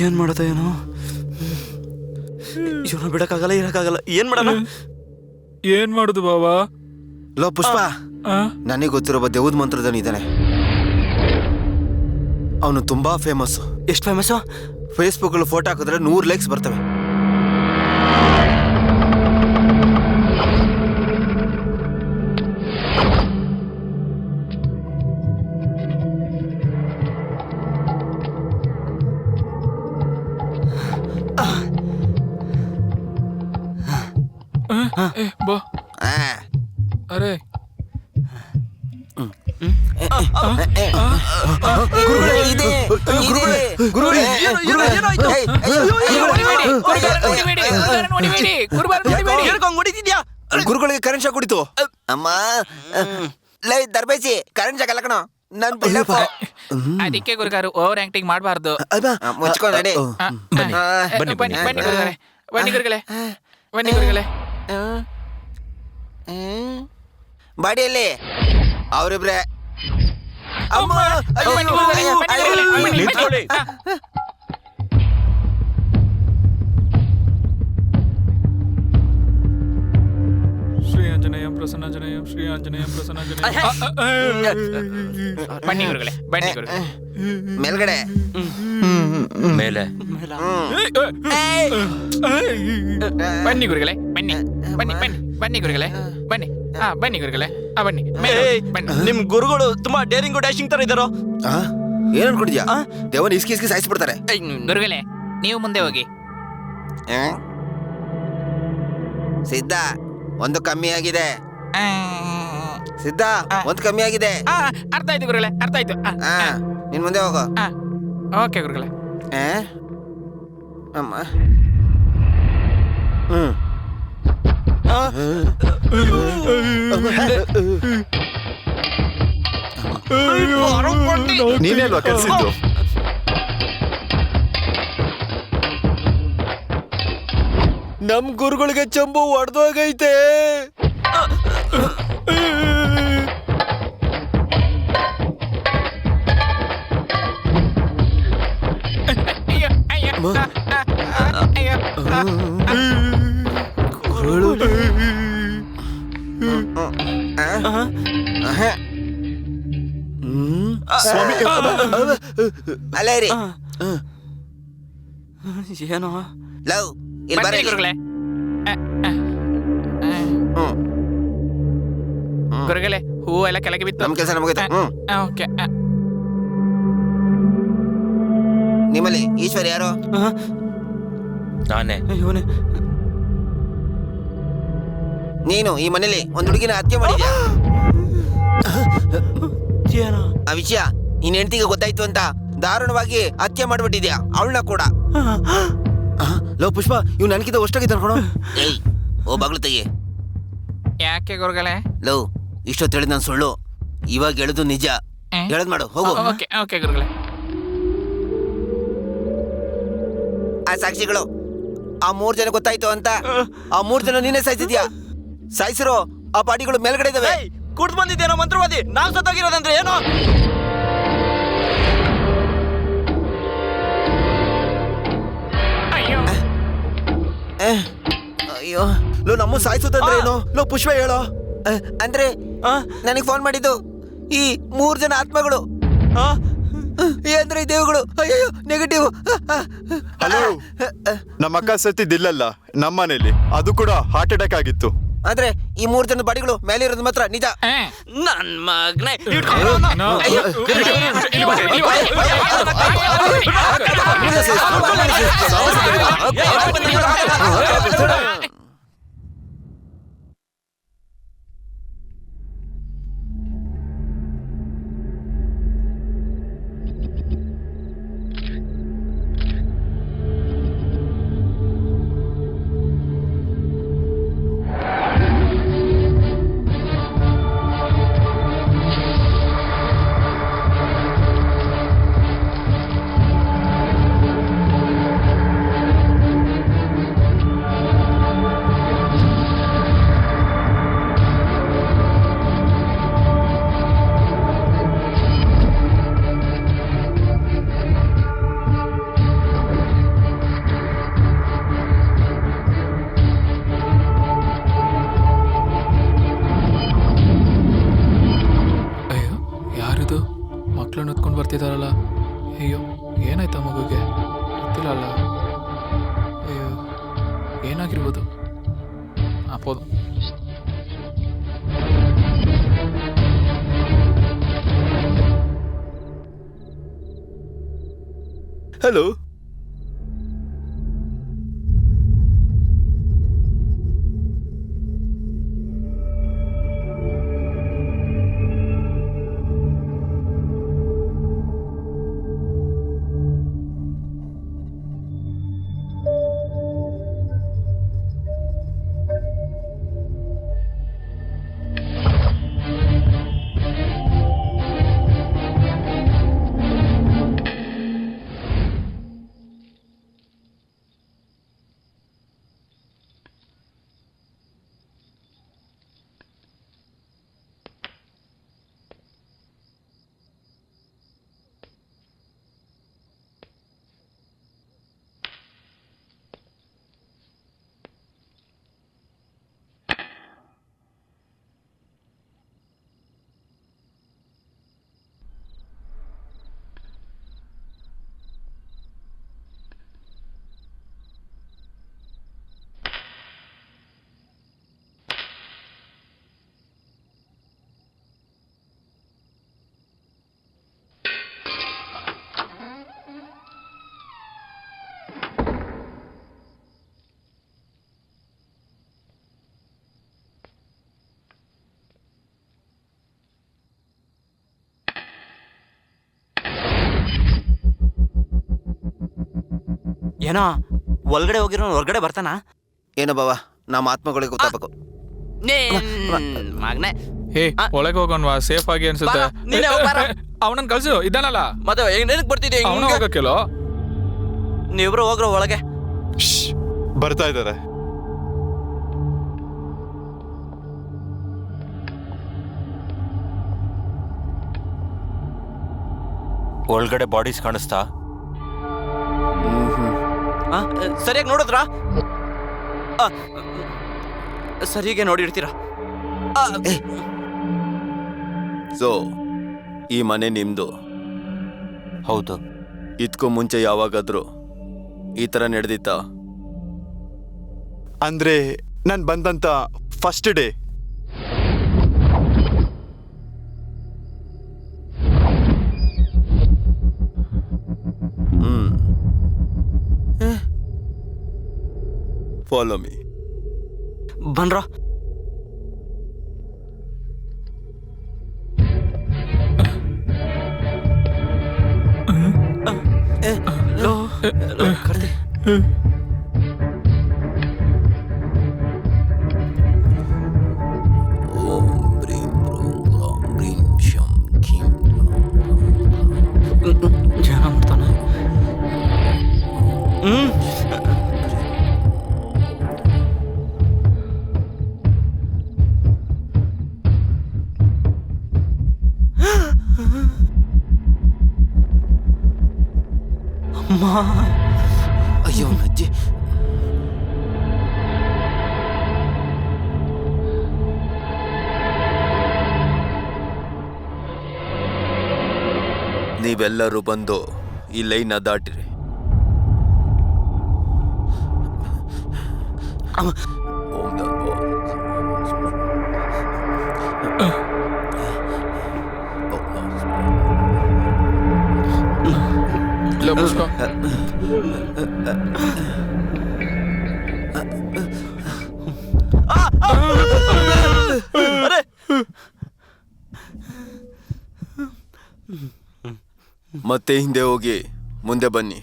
ಏನ್ ಮಾಡೋದ ಏನೋ? ಇವನು ಬಿಡಕ್ಕಾಗಲ್ಲ, ಇರಕ್ಕಾಗಲ್ಲ. ಏನ್ ಮಾಡೋಣ? ಏನ್ ಮಾಡುದು ಬಾಬಾ? ಲೋ ಪುಷ್ಪ, ನನಗೆ ಗೊತ್ತಿರೋ ದೇವದ ಮಂತ್ರದನ್ ಇದ್ದಾನೆ. ಅವನು ತುಂಬಾ ಫೇಮಸ್. ಎಷ್ಟು ಫೇಮಸ್? ಫೇಸ್ಬುಕ್ ಅಲ್ಲಿ ಫೋಟೋ ಹಾಕಿದ್ರೆ 100 ಲೈಕ್ಸ್ ಬರ್ತವೆ. ಬಾ. ಅರೆ ಗುರುಗಳಿಗೆ ಕರೆಂಟ್ ಶಾಕ್ ಹೊಡಿತು. ಅಮ್ಮ ಲೈ ದರ್ಬೇಸಿ ಕರೆಂಟ್ ಶಾಕ್ ಅಲ್ಲ ಕಣ. ನನ್ ಅದಕ್ಕೆ ಗುರುಗಾರು ಓವರ್ ಆಕ್ಟಿಂಗ್ ಮಾಡಬಾರ್ದು. ಮುಚ್ಕೊಂಡ್ ನಡಿ. ಬನ್ನಿ ಬನ್ನಿ ಗುರುಗಳೇ, ಬನ್ನಿ ಗುರುಗಳೇ, ಬನ್ನಿ ಗುರುಗಳೇ. ಬಾಡಿಯಲ್ಲಿ ಅವರಿಬ್ರೆ. ನಿಂತ್ಕೊಳ್ಳಿ. ಶ್ರೀ ಆಂಜನೇಯಂ ಪ್ರಸನ್ನಾಂಜನೇಯಂ, ಶ್ರೀ ಆಂಜನೇಯಂ ಪ್ರಸನ್ನಾಂಜನೇಯಂ. ಬನ್ನಿ ಗುರುಗಳೇ, ಬನ್ನಿ ಗುರುಗಳೇ. ಮೇಲ್ಗಡೆ ಮೇಲೆ ಬನ್ನಿ ಗುರುಗಳೇ, ಬನ್ನಿ ಬನ್ನಿ ಬನ್ನಿ ಬನ್ನಿ ಗುರುಗಳೇ, ಬನ್ನಿ. ಬನ್ನಿ ಗುರುಗಳೇ ಬನ್ನಿ ಮೇಲೆ ಏಯ್, ಬನ್ನಿ ನಿಮ್ ಗುರುಗಳು ತುಂಬಾ ಡೇರಿಂಗ್ ಡ್ಯಾಶಿಂಗ್ ತರ ಇದಾರೋ. ಏನ್ ಅನ್ಕೊಂಡಿದ್ಯಾ ದೇವನ್ ಇಸ್ಕಿ ಸಾಯಿಸ್ಬಿಡ್ತಾರೆ. ಗುರುಗಳೇ ನೀವು ಮುಂದೆ ಹೋಗಿ. ಸಿದ್ಧ ಒಂದು ಕಮ್ಮಿ ಆಗಿದೆ. ಸಿದ್ಧ ಒಂದು ಕಮ್ಮಿ ಆಗಿದೆ. ಅರ್ಥ ಆಯ್ತು ಗುರುಗಳೇ, ಅರ್ಥ ಆಯ್ತು. ನಿನ್ ಮುಂದೆ ಹೋಗೋ. ಓಕೆ ಗುರುಗಳೇ. ಅಮ್ಮ ನೀನೇ ಅಲ್ವಾ ಕೆಲ್ಸಿದ್ದು? ನಮ್ ಗುರುಗಳಿಗೆ ಚಂಬು ಒಡೆದೋಗೈತೆ. ಅಯ್ಯೋ ಅಯ್ಯೋ ಅಯ್ಯೋ ಸ್ವಾಮಿ ಅಲ್ಲೇ ರೀ. ಏನೋ ಲವ್ ಇಲ್ಲಿ ಬನ್ನಿ ಬರೀ ಗುರುಗಳೇ. ಗುರುಗಳೇ ಹೂವು ಎಲ್ಲ ಕೆಳಗೆ ಬಿತ್ತು. ನಮ್ ಕೆಲಸ ನಮಗೈತೆ. ಓಕೆ. ನಿಮ್ಮಲ್ಲಿ ಈಶ್ವರ್ ಯಾರು? ನಾನೇ. ಇವನೇ ನೀನು ಈ ಮನೇಲಿ ಒಂದ್ ಹುಡುಗಿನ ಹತ್ಯೆ ಮಾಡಿದ್ಯಾ? ಏನೋ ಆ ವಿಷಯ ನಿನ್ ಹೆಂಡತಿಗೆ ಗೊತ್ತಾಯ್ತು ಅಂತ ದಾರುಣವಾಗಿ ಹತ್ಯೆ ಮಾಡ್ಬಿಟ್ಟಿದ್ಯಾ ಅವಳನ್ನ ಕೂಡ. ಲೋ ಪುಷ್ಪ, ಇವ್ ನನ್ಕಿಂತ ಅಷ್ಟಾಗಿದ್ದ ಅನ್ಕೊಣ. ಏಯ್ ಓ ಬಾಗ್ಲು ತೆಗಿ. ಯಾಕೆ ಗುರುಗಳೇ? ಲೋ ಇಷ್ಟೊತ್ತು ಹೇಳಿದ್ ನಾನು ಸುಳ್ಳು, ಇವಾಗ ಹೇಳುದು ನಿಜ. ಹೇಳದ್ ಮಾಡು ಹೋಗು. ಓಕೆ ಓಕೆ ಗುರುಗಳೇ. ಆ ಸಾಕ್ಷಿಗಳು ಆ 3 ಜನ ಗೊತ್ತಾಯ್ತು ಅಂತ ಆ 3 ಜನ ನೀನೇ ಸಾಯ್ತಿದ್ಯಾ? ಸಾಯಿಸಿರೋ ಆ ಪಾಟಿಗಳು ಮೇಲ್ಗಡೆ ಇದಾವೆ. ಕುಡ್ದು ಬಂದಿದ್ದೇನೋ ಮಂತ್ರವಾದಿ. ನಾವ್ ಸತ್ತೋಗಿರೋದಂದ್ರೆ ಏನೋ. ಅಯ್ಯೋ ಅಯ್ಯೋ ಲೋ ನಮ್ಮ ಸಾಯಿಸೋದಂದ್ರೆ ಏನು? ಲೋ ಪುಷ್ಪ ಹೇಳೋ. ಅಂದ್ರೆ ನನಗೆ ಫೋನ್ ಮಾಡಿದ್ದು ಈ 3 ಜನ ಆತ್ಮಗಳು. ಅಂದ್ರೆ ಈ ದೇವುಗಳು. ಅಯ್ಯೋ ನೆಗೆಟಿವ್. ಹಲೋ, ನಮ್ಮ ಅಕ್ಕ ಸತ್ತಿದ್ದಿಲ್ಲಲ್ಲ ನಮ್ಮ ಮನೇಲಿ, ಅದು ಕೂಡ ಹಾರ್ಟ್ ಅಟ್ಯಾಕ್ ಆಗಿತ್ತು. ಆದ್ರೆ ಈ 3 ಜನ ಬಾಡಿಗಳು ಮೇಲೆ ಇರೋದು ಮಾತ್ರ ನಿಜ. ನನ್ ಮಗನೇ ಮಕ್ಕಳನ್ನ ಹೊತ್ಕೊಂಡು ಬರ್ತಿದಾರಲ್ಲ. ಅಯ್ಯೋ ಏನಾಯ್ತಾ ಮಗುಗೆ ಗೊತ್ತಿಲ್ಲ ಅಲ್ಲ. ಅಯ್ಯೋ ಏನಾಗಿರ್ಬೋದು ಅಪ್ಪೋದು. ಹಲೋ, ಏನೋ ಒಳಗಡೆ ಹೋಗಿರೋ ಹೊರಗಡೆ ಬರ್ತಾನ ಏನೋ ಬಾವ ನಮ್ಮ ಆತ್ಮಗಳಿಗೆ ಗೊತ್ತಾಗಬೇಕು. ಮಗನೆ ಹೇ ಒಳಗೆ ಹೋಗೋಣವಾ, ಸೇಫ್ ಆಗಿ ಅನ್ಸುತ್ತೆ. ನೀನೇ ಹೋಗ್ಬಾರ. ಅವನನ್ನ ಕಳ್ಸು, ಇದ್ದಾನಲ್ಲ ಮತ್ತೆ ಏನಕ್ಕೆ ಬರ್ತಿದ್ದೆ ಅವನ ಹೋಗಕ್ಕಿಲ್ಲೋ. ನೀವಿಬ್ರು ಹೋಗ್ರೋ ಒಳಗೆ. ಬರ್ತಾ ಇದ್ದಾರೆ. ಒಳಗಡೆ ಬಾಡೀಸ್ ಕಾಣಿಸ್ತಾ? ಸರಿಯಾಗಿ ನೋಡಿದ್ರಾ? ಸರಿಯಾಗಿ ನೋಡಿರ್ತೀರಾ? ಸೊ ಈ ಮನೆ ನಿಮ್ದು? ಹೌದು. ಇದಕ್ಕೂ ಮುಂಚೆ ಯಾವಾಗಾದ್ರೂ ಈ ಥರ ನಡೆದಿತ್ತಾ? ಅಂದ್ರೆ ನಾನು ಬಂದಂತ ಫಸ್ಟ್ ಡೇ ಫಾಲೋ ಮೀ. ಬನ್ರೋ. ಕರ್ದಿ ಜನ ಮಾಡ್ತಾನ. ಅಯ್ಯೋ ಅಜ್ಜಿ, ನೀವೆಲ್ಲರೂ ಬಂದು ಈ ಲೈನ್ ದಾಟಿರಿ. ಮುಚ್ಕೋ. ಮತ್ತೆ ಹಿಂದೆ ಹೋಗಿ ಮುಂದೆ ಬನ್ನಿ.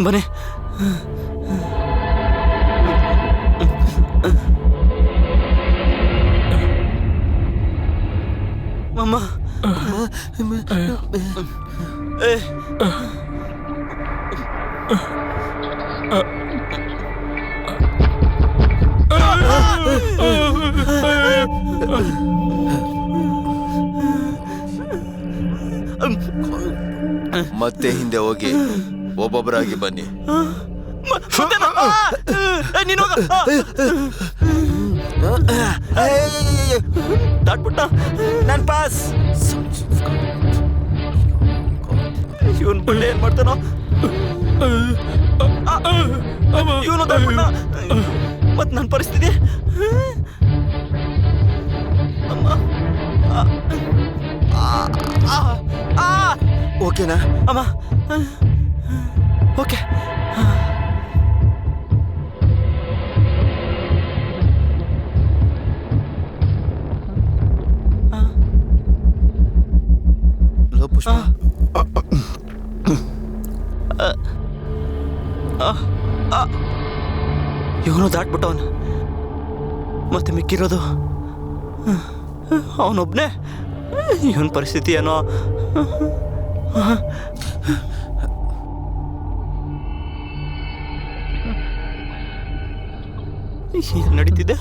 ಬನ್ನಿ. ಮಮ್ಮ ಮತ್ತೆ ಹಿಂದೆ ಹೋಗಿ ಒಬ್ಬೊಬ್ಬರಾಗಿ ಬನ್ನಿ. ದಾಟ್ಬಿಟ್ಟ ನನ್ ಪಾಸ್. ಇವನ್ ಬಳ್ಳಿ ಏನ್ ಮಾಡ್ತಾನೋ? ಇವನು ದಾಟ್ಬಿಟ್ಟ. ಮತ್ ನನ್ ಪರಿಸ್ಥಿತಿ ಓಕೆನಾ ಅಮ್ಮ? ಓಕೆ. ಪುಷ್ಪ, ಇವನು ದಾಟ್ಬಿಟ್ಟವನು. ಮತ್ತೆ ಮಿಕ್ಕಿರೋದು ಅವನೊಬ್ನೇ. ಇವನ ಪರಿಸ್ಥಿತಿ ಏನೋ. ಏನ್ ನಡೀತಿದೆ?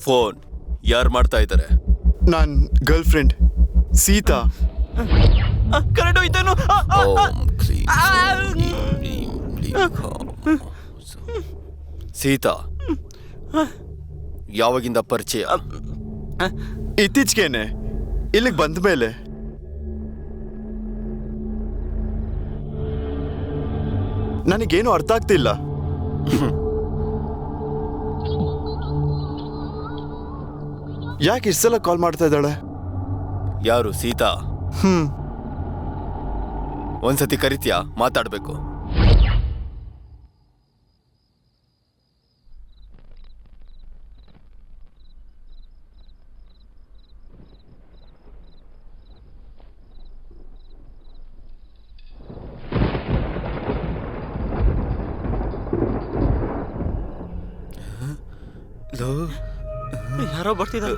ಫೋನ್ ಯಾರು ಮಾಡ್ತಾ ಇದ್ದಾರೆ? ನನ್ನ ಗರ್ಲ್ ಫ್ರೆಂಡ್ ಸೀತಾ. ಕರೆಂಟ್ ಹೋಯ್ತಾನು. ಸೀತಾ ಯಾವಾಗಿಂದ ಪರಿಚಯ? ಇತ್ತೀಚೆಗೇನೆ ಇಲ್ಲಿಗೆ ಬಂದ ಮೇಲೆ. ನನಗೇನು ಅರ್ಥ ಆಗ್ತಿಲ್ಲ. ಯಾಕೆ ಇಷ್ಟು ಸಲ ಕಾಲ್ ಮಾಡ್ತಾ ಇದ್ದಾಳೆ? ಯಾರು ಸೀತಾ? ಹ್ಮ್ ಒಂದ್ಸತಿ ಕರಿತೀಯಾ? ಮಾತಾಡ್ಬೇಕು. ಯಾರೋ ಬರ್ತಿದ್ದಾರೆ.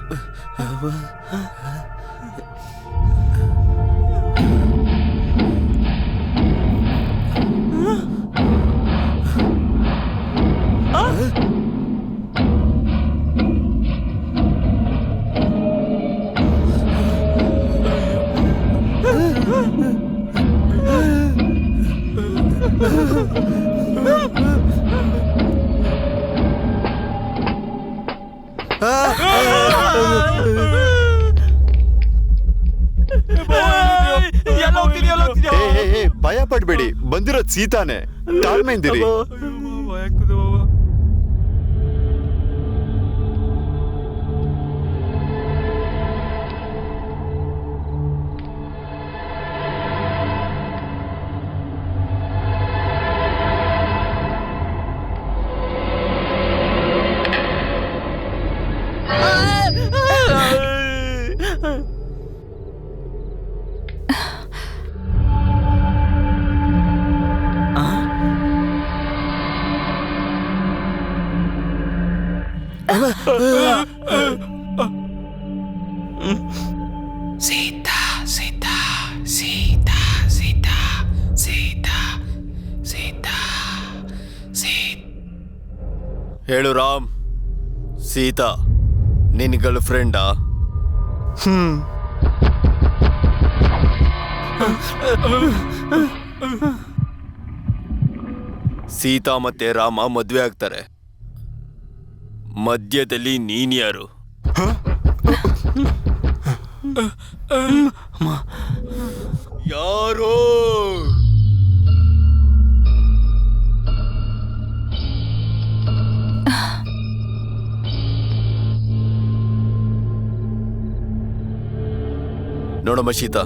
ಭಯ ಪಡ್ಬೇಡಿ, ಬಂದಿರೋದ್ ಸೀತಾನೆ. ತಾಳ್ಮೆಯಿಂದಿರಿ. ಸೀತಾ ಸೀತಾ ಸೀತಾ ಸೀತಾ ಸೀತಾ ಸೀತಾ ಹೇಳು ರಾಮ್, ಸೀತಾ ನಿನ್ ಗರ್ಲ್ ಫ್ರೆಂಡಾ? ಸೀತಾ ಮತ್ತೆ ರಾಮ ಮದ್ವೆ ಆಗ್ತಾರೆ. ಮಧ್ಯದಲ್ಲಿ ನೀನ್ ಯಾರು? ಯಾರೋ? ನೋಡಮ್ಮ ಸೀತಾ,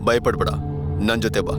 ಭಯಪಡ್ಬೇಡ, ನನ್ ಜೊತೆ ಬಾ.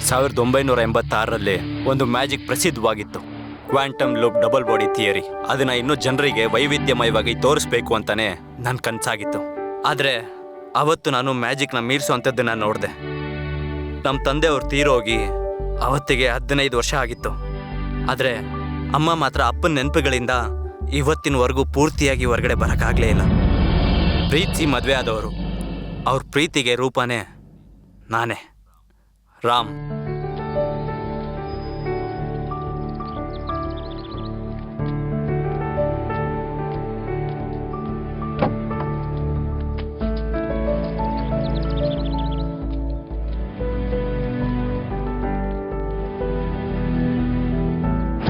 ಸಾವಿರದ 1986ರಲ್ಲಿ ಒಂದು ಮ್ಯಾಜಿಕ್ ಪ್ರಸಿದ್ಧವಾಗಿತ್ತು, quantum loop double body theory. ಅದನ್ನ ಇನ್ನೂ ಜನರಿಗೆ ವೈವಿಧ್ಯಮಯವಾಗಿ ತೋರಿಸ್ಬೇಕು ಅಂತಾನೆ ನನ್ನ ಕನಸಾಗಿತ್ತು. ಆದರೆ ಅವತ್ತು ನಾನು ಮ್ಯಾಜಿಕ್ನ ಮೀರಿಸುವಂಥದ್ದನ್ನು ನೋಡಿದೆ. ನಮ್ಮ ತಂದೆಯವ್ರು ತೀರೋಗಿ ಅವತ್ತಿಗೆ 15 ವರ್ಷ ಆಗಿತ್ತು. ಆದರೆ ಅಮ್ಮ ಮಾತ್ರ ಅಪ್ಪನ ನೆನಪುಗಳಿಂದ ಇವತ್ತಿನವರೆಗೂ ಪೂರ್ತಿಯಾಗಿ ಹೊರಗಡೆ ಬರೋಕ್ಕಾಗಲೇ ಇಲ್ಲ. ಪ್ರೀತಿ ಮದುವೆ ಆದವರು. ಅವ್ರ ಪ್ರೀತಿಗೆ ರೂಪನೇ ನಾನೇ, ರಾಮ್.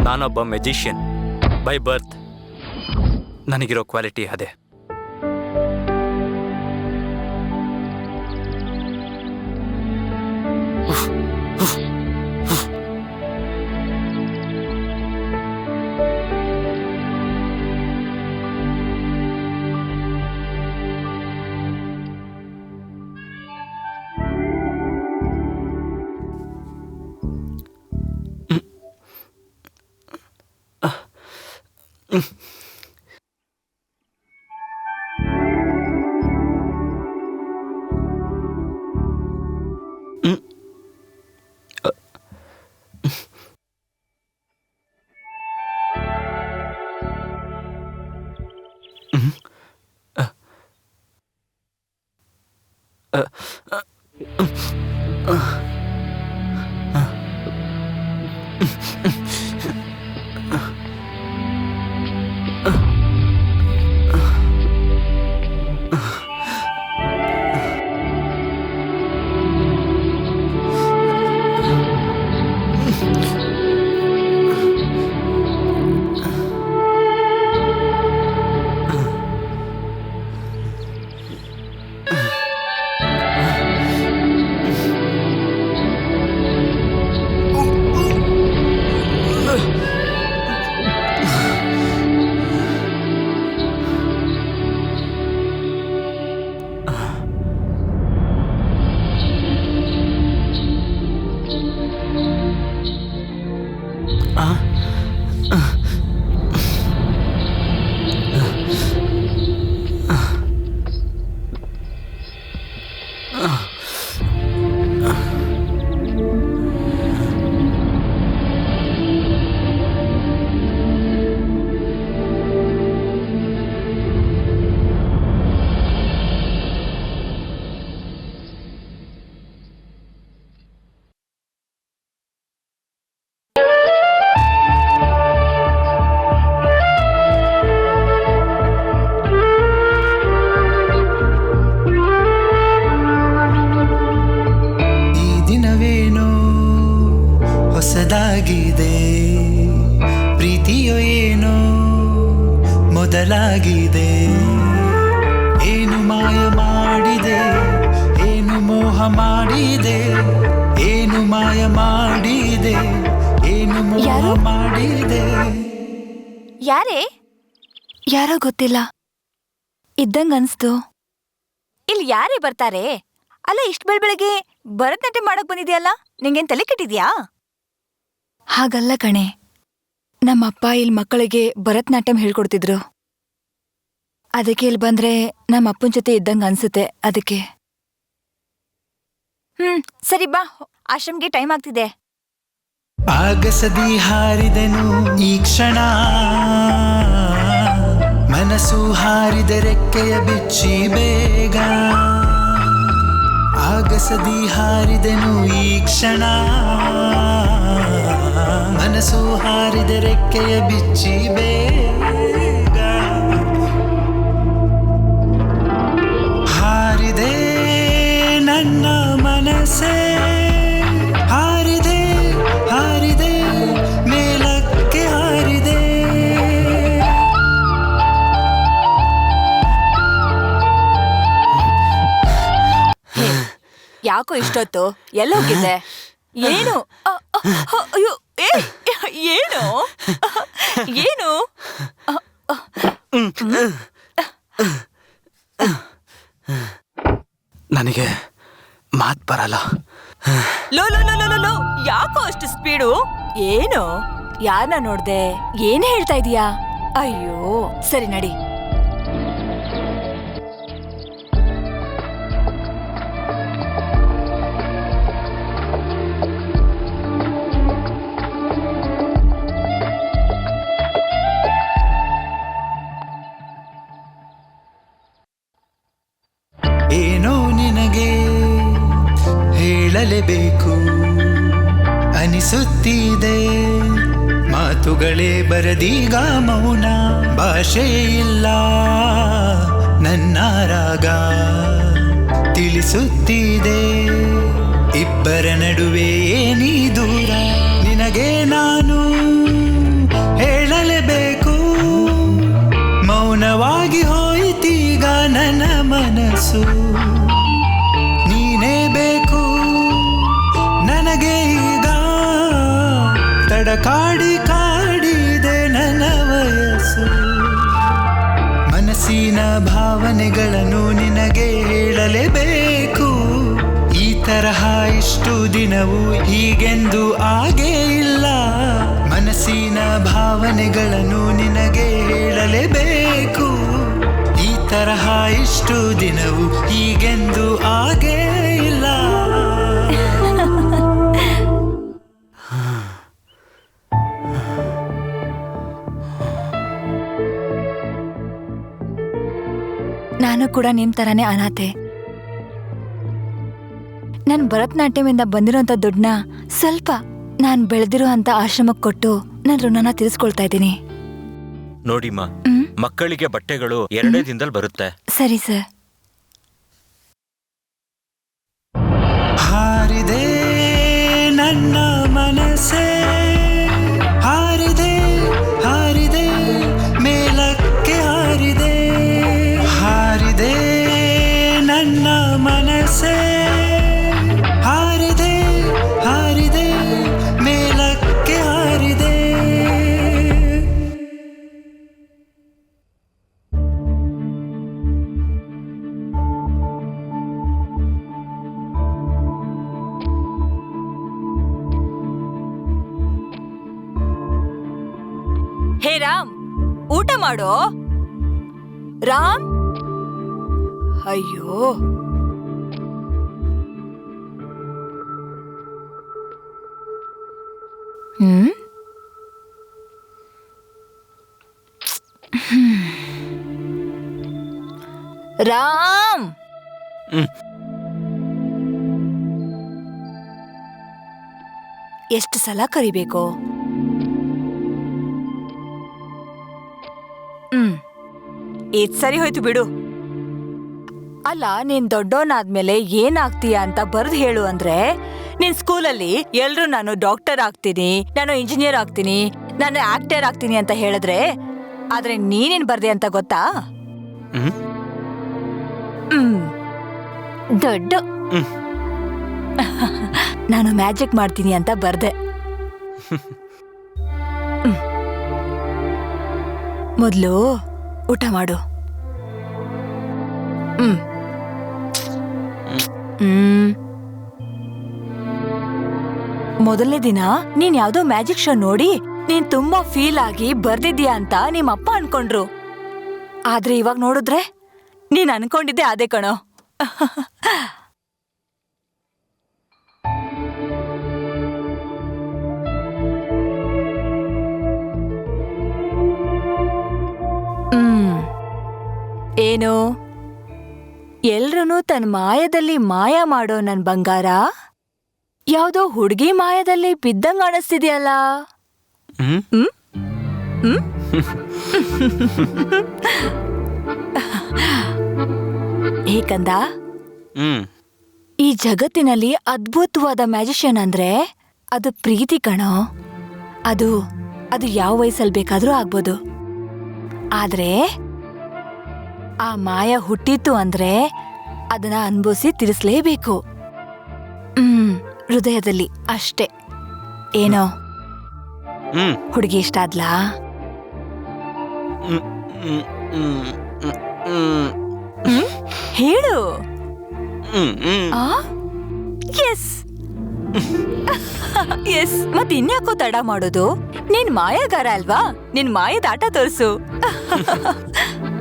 ನಾನೊಬ್ಬ ಮೆಜಿಷಿಯನ್ ಬೈ ಬರ್ತ್. ನನಗಿರೋ ಕ್ವಾಲಿಟಿ ಅದೇ. ಹೊಸದಾಗಿದೆ ಪ್ರೀತಿಯೋ ಏನೋ ಮೊದಲಾಗಿದೆ. ಏನು ಮಾಯ ಮಾಡಿದೆ, ಏನು ಮೋಹ ಮಾಡಿದೆ, ಏನು ಮಾಯ ಮಾಡಿದೆ, ಏನು ಮೋಹ ಮಾಡಿದೆ. ಯಾರೇ? ಯಾರೋ ಗೊತ್ತಿಲ್ಲ, ಇದ್ದಂಗ ಅನ್ಸ್ತು. ಇಲ್ಲಿ ಯಾರೇ ಬರ್ತಾರೆ? ಅಲ್ಲ, ಇಷ್ಟ ಬೆಳಗ್ಗೆ ಭರತನಾಟ್ಯ ಮಾಡಕ್ ಬಂದಿದ್ಯಲ್ಲ, ನಿಂಗೇನ್ ತಲೆ ಕೆಟ್ಟಿದ್ಯಾ? ಹಾಗಲ್ಲ ಕಣೆ, ನಮ್ಮಪ್ಪ ಇಲ್ಲಿ ಮಕ್ಕಳಿಗೆ ಭರತನಾಟ್ಯಂ ಹೇಳ್ಕೊಡ್ತಿದ್ರು. ಅದಕ್ಕೆ ಇಲ್ಲಿ ಬಂದ್ರೆ ನಮ್ಮ ಅಪ್ಪನ ಜೊತೆ ಇದ್ದಂಗ ಅನ್ಸುತ್ತೆ, ಅದಕ್ಕೆ. ಸರಿ ಬಾ, ಆಶ್ರಮ್ಗೆ ಟೈಮ್ ಆಗ್ತಿದೆ. ಆಗಸದಿ ಹಾರಿದೆನು ಈ ಕ್ಷಣ, ಮನಸ್ಸು ಹಾರಿದ ರೆಕ್ಕೆಯ ಬಿಚ್ಚಿ ಬೇಗ. ಆಗಸದಿ ಹಾರಿದೆನು ಈ ಕ್ಷಣ, ಮನಸ್ಸು ಹಾರಿದ ರೆಕ್ಕೆಯ ಬಿಚ್ಚಿ ಬೇಗ. ಹಾರಿದೆ ನನ್ನ ಮನಸ್ಸೇ, ಹಾರಿದೆ ಹಾರಿದೆ ಮೇಲಕ್ಕೆ ಹಾರಿದೆ. ಯಾಕೋ ಇಷ್ಟೊತ್ತು ಎಲ್ಲೋಗಿದ್ದೆ? ಏನು? ಅಯ್ಯೋ, ಏನು ಏನು? ನನಗೆ ಮಾತ್ ಬರಲ್ಲ. Low low low low low, ಯಾಕೋ ಅಷ್ಟು ಸ್ಪೀಡು? ಏನು? ಯಾರನ್ನ ನೋಡ್ದೆ? ಏನ್ ಹೇಳ್ತಾ ಇದೀಯಾ? ಅಯ್ಯೋ, ಸರಿ ನಡಿ. ಮಾತುಗಳೇ ಬರದೀಗ ಮೌನ, ಭಾಷೆ ಇಲ್ಲ ನನ್ನ ರಾಗ ತಿಳಿಸುತ್ತಿದೆ ಇಬ್ಬರ ನಡುವೆ ಏನಿ ದೂರ. ನಿನಗೆ ನಾನು ಹೇಳಲೇಬೇಕು, ಮೌನವಾಗಿ ಹೋಯಿತೀಗ ನನ್ನ ಮನಸ್ಸು. ನೀನೇ ಬೇಕು ನನಗೆ ಈಗ, ತಡಕಾಡಿ ಕಾಡಿದೆ ನನ್ನ ವಯಸ್ಸು. ಮನಸ್ಸಿನ ಭಾವನೆಗಳನ್ನು ನಿನಗೆ ಹೇಳಲೇಬೇಕು, ಈ ತರಹ ಇಷ್ಟು ದಿನವೂ ಹೀಗೆಂದು ಆಗೇ ಇಲ್ಲ. ಮನಸ್ಸಿನ ಭಾವನೆಗಳನ್ನು ನಿನಗೆ ಹೇಳಲೇಬೇಕು, ಈ ತರಹ ಇಷ್ಟು ದಿನವೂ ಹೀಗೆಂದು ಆಗೇ ಇಲ್ಲ. ನಾನು ಕೂಡ ನಿಮ್ ತರಾನೇ ಅನಾಥೆ. ನಾನು ಭರತನಾಟ್ಯಮಿಂದ ಬಂದಿರೋಂಥ ದುಡ್ಡನ್ನ ಸ್ವಲ್ಪ ನಾನು ಬೆಳೆದಿರೋ ಅಂತ ಆಶ್ರಮಕ್ಕೆ ಕೊಟ್ಟು ನನ್ನ ಋಣನ ತೀರಿಸ್ಕೊಳ್ತಾ ಇದ್ದೀನಿ. ನೋಡಿಮ್ಮ, ಮಕ್ಕಳಿಗೆ ಬಟ್ಟೆಗಳು 2 ದಿನದಲ್ಲಿ ಬರುತ್ತೆ. ಸರಿ ಸರ್. ಹಾರಿದೆ ನನ್ನ ಮನಸ್ಸೇ, ಹಾರಿದೆ ಹಾರಿದೆ ಮೇಲಕ್ಕೆ ಹಾರಿದೆ. ಹಾರಿದೆ ನನ್ನ ಮನಸ್ಸೇ, ಹಾರಿದೆ ಹಾರಿದೆ ಮೇಲಕ್ಕೆ ಹಾರಿದೆ. ಹೇ ರಾಮ್, ಊಟ ಮಾಡೋ ರಾಮ್. ಅಯ್ಯೋ, ರಾಮ್. ಎಷ್ಟು ಸಲ ಕರಿಬೇಕು? ಇದ್ ಸರಿ ಹೋಯ್ತು ಬಿಡು. ಅಲ್ಲ, ನೀನ್ ದೊಡ್ಡವನಾದ್ಮೇಲೆ ಏನಾಗ್ತೀಯ ಅಂತ ಬರ್ದು ಹೇಳು ಅಂದ್ರೆ, ನಿನ್ ಸ್ಕೂಲಲ್ಲಿ ಎಲ್ರು ನಾನು ಡಾಕ್ಟರ್ ಆಗ್ತೀನಿ, ನಾನು ಇಂಜಿನಿಯರ್ ಆಗ್ತೀನಿ, ನಾನು ಆಕ್ಟರ್ ಆಗ್ತೀನಿ ಅಂತ ಹೇಳಿದ್ರೆ, ಆದ್ರೆ ನೀನೇನ್ ಬರ್ದೆ ಅಂತ ಗೊತ್ತಾ? ದೊಡ್ಡ ನಾನು ಮ್ಯಾಜಿಕ್ ಮಾಡ್ತೀನಿ ಅಂತ ಬರ್ದೆ. ಮೊದ್ಲು ಊಟ ಮಾಡು. ಮೊದಲನೇ ದಿನ ನೀನ್ ಯಾವ್ದೋ ಮ್ಯಾಜಿಕ್ ಶೋ ನೋಡಿ ನೀನ್ ತುಂಬಾ ಫೀಲ್ ಆಗಿ ಬರ್ದಿದ್ಯಾ ಅಂತ ನಿಮ್ಮಪ್ಪ ಅನ್ಕೊಂಡ್ರು. ಆದ್ರೆ ಇವಾಗ ನೋಡಿದ್ರೆ ನೀನ್ ಅನ್ಕೊಂಡಿದ್ದೆ ಅದೇ ಕಣೋ. ಏನು, ಎಲ್ರೂ ತನ್ನ ಮಾಯದಲ್ಲಿ ಮಾಯ ಮಾಡೋ ನನ್ ಬಂಗಾರ, ಯಾವ್ದೋ ಹುಡುಗಿ ಮಾಯದಲ್ಲಿ ಬಿದ್ದಂಗ ಅನಿಸ್ತಿದ್ಯಲ್ಲ? ಏಕಂದ, ಈ ಜಗತ್ತಿನಲ್ಲಿ ಅದ್ಭುತವಾದ ಮ್ಯಾಜಿಷಿಯನ್ ಅಂದ್ರೆ ಅದು ಪ್ರೀತಿ ಕಣೋ. ಅದು ಯಾವ ವಯಸ್ಸಲ್ಲಿ ಬೇಕಾದ್ರೂ ಆಗ್ಬೋದು. ಆದ್ರೆ ಆ ಮಾಯ ಹುಟ್ಟಿತ್ತು ಅಂದ್ರೆ ಅದನ್ನ ಅನುಭವಿಸಿ ತಿರ್ಸ್ಲೇಬೇಕು. ಹೃದಯದಲ್ಲಿ ಅಷ್ಟೇ. ಏನೋ ಹುಡುಗಿ ಇಷ್ಟ ಆದ್ಲಾ? ಹೇಳು. Yes yes. ಮತ್ ಇನ್ಯಾಕೋ ತಡ ಮಾಡೋದು? ನೀನ್ ಮಾಯಗಾರ ಅಲ್ವಾ? ನಿನ್ ಮಾಯದ ಆಟ ತೋರ್ಸು.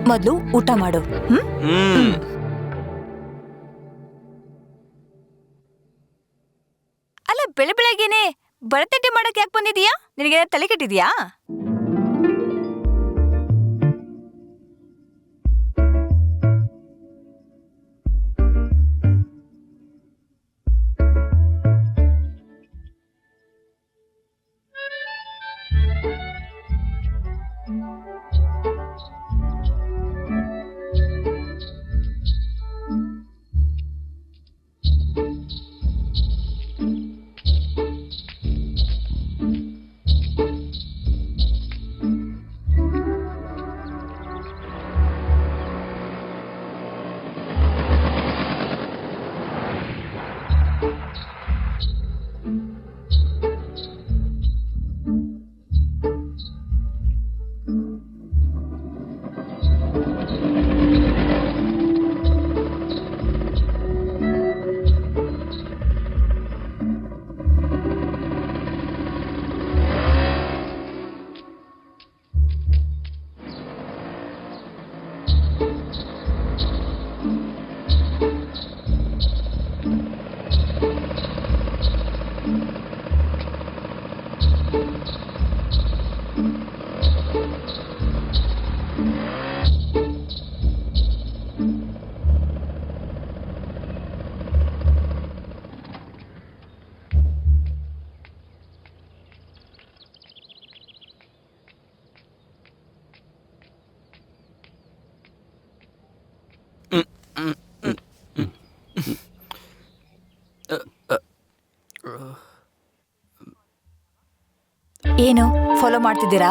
ಮೊದ್ಲು ಊಟ ಮಾಡು. ಅಲ್ಲ, ಬೆಳಗ್ಗೆನೆ ಭರತನಾಟ್ಯ ಮಾಡಕ್ ಯಾಕೆ ಬಂದಿದೀಯಾ? ನಿನಗೆ ತಲೆ ಕೆಟ್ಟಿದ್ಯಾ? ಏನು ಫಾಲೋ ಮಾಡ್ತಿದ್ದೀರಾ?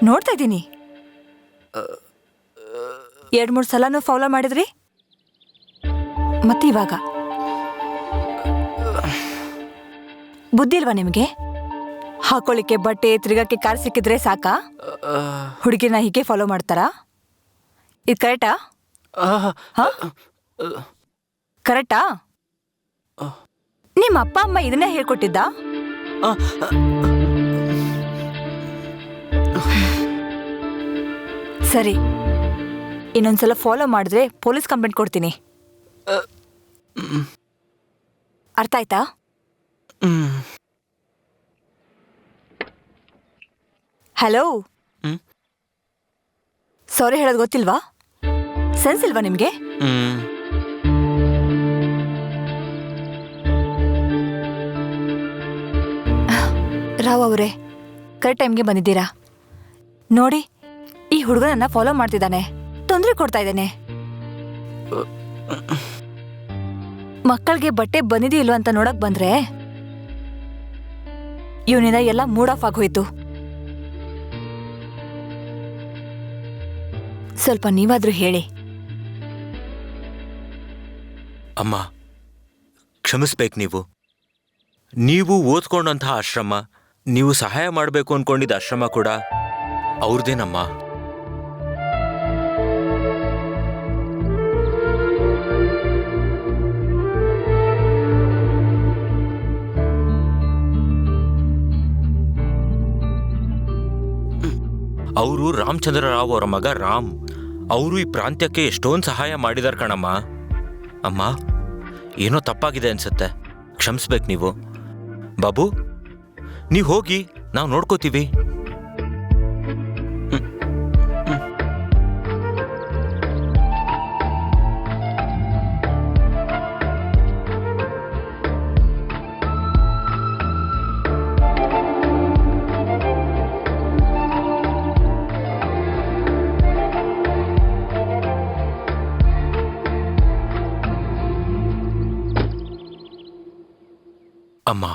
ನೋಡ್ತಾ ಇದ್ದೀನಿ. 2-3 ಸಲನೂ ಫಾಲೋ ಮಾಡಿದ್ರಿ, ಮತ್ತೆ ಇವಾಗ ಬುದ್ಧಿ ಇಲ್ವಾ ನಿಮಗೆ? ಹಾಕೊಳ್ಳಿಕ್ಕೆ ಬಟ್ಟೆ, ತಿರ್ಗಕ್ಕೆ ಕಾರ್ ಸಿಕ್ಕಿದ್ರೆ ಸಾಕಾ? ಹುಡುಗಿನ ಹೀಗೆ ಫಾಲೋ ಮಾಡ್ತಾರಾ? ಇದು ಕರೆಕ್ಟಾ? ಕರೆಕ್ಟಾ? ನಿಮ್ಮ ಅಪ್ಪ ಅಮ್ಮ ಇದನ್ನೇ ಹೇಳ್ಕೊಟ್ಟಿದ್ದ? ಸರಿ, ಇನ್ನೊಂದ್ಸಲ ಫಾಲೋ ಮಾಡಿದ್ರೆ ಪೊಲೀಸ್ ಕಂಪ್ಲೇಂಟ್ ಕೊಡ್ತೀನಿ. ಅರ್ಥ ಆಯ್ತಾ? ಹಲೋ, ಸಾರಿ ಹೇಳೋದು ಗೊತ್ತಿಲ್ವಾ? ಸೆನ್ಸ್ ಇಲ್ವಾ ನಿಮ್ಗೆ? ರಾವ್ ಅವರೇ, ಕರೆಕ್ಟ್ ಟೈಮ್ಗೆ ಬಂದಿದ್ದೀರಾ. ನೋಡಿ, ಈ ಹುಡುಗನನ್ನ ಫಾಲೋ ಮಾಡ್ತಿದ್ದಾನೆ, ತೊಂದರೆ ಕೊಡ್ತಾ ಇದ್ದಾನೆ. ಮಕ್ಕಳಿಗೆ ಬಟ್ಟೆ ಬಂದಿದೆಯೋ ಇಲ್ವ ಅಂತ ನೋಡಕ್ ಬಂದ್ರೆ ಇವನಿಂದ ಎಲ್ಲ ಮೂಡ್ ಆಫ್ ಆಗೋಯ್ತು. ಸ್ವಲ್ಪ ನೀವಾದ್ರೂ ಹೇಳಿ. ಅಮ್ಮ, ಕ್ಷಮಿಸ್ಬೇಕು. ನೀವು ಓದ್ಕೊಂಡಂತಹ ಆಶ್ರಮ, ನೀವು ಸಹಾಯ ಮಾಡಬೇಕು ಅನ್ಕೊಂಡಿದ್ದ ಆಶ್ರಮ ಕೂಡ ಅವ್ರದ್ದೇನಮ್ಮ. ಅವರು ರಾಮಚಂದ್ರ ರಾವ್ ಅವರ ಮಗ ರಾಮ್. ಅವರು ಈ ಪ್ರಾಂತ್ಯಕ್ಕೆ ಎಷ್ಟೊಂದು ಸಹಾಯ ಮಾಡಿದಾರ ಕಣಮ್ಮ. ಅಮ್ಮ, ಏನೋ ತಪ್ಪಾಗಿದೆ ಅನ್ಸುತ್ತೆ, ಕ್ಷಮಿಸ್ಬೇಕು ನೀವು. ಬಾಬು, ನೀವು ಹೋಗಿ, ನಾವು ನೋಡ್ಕೋತೀವಿ. ಅಮ್ಮ,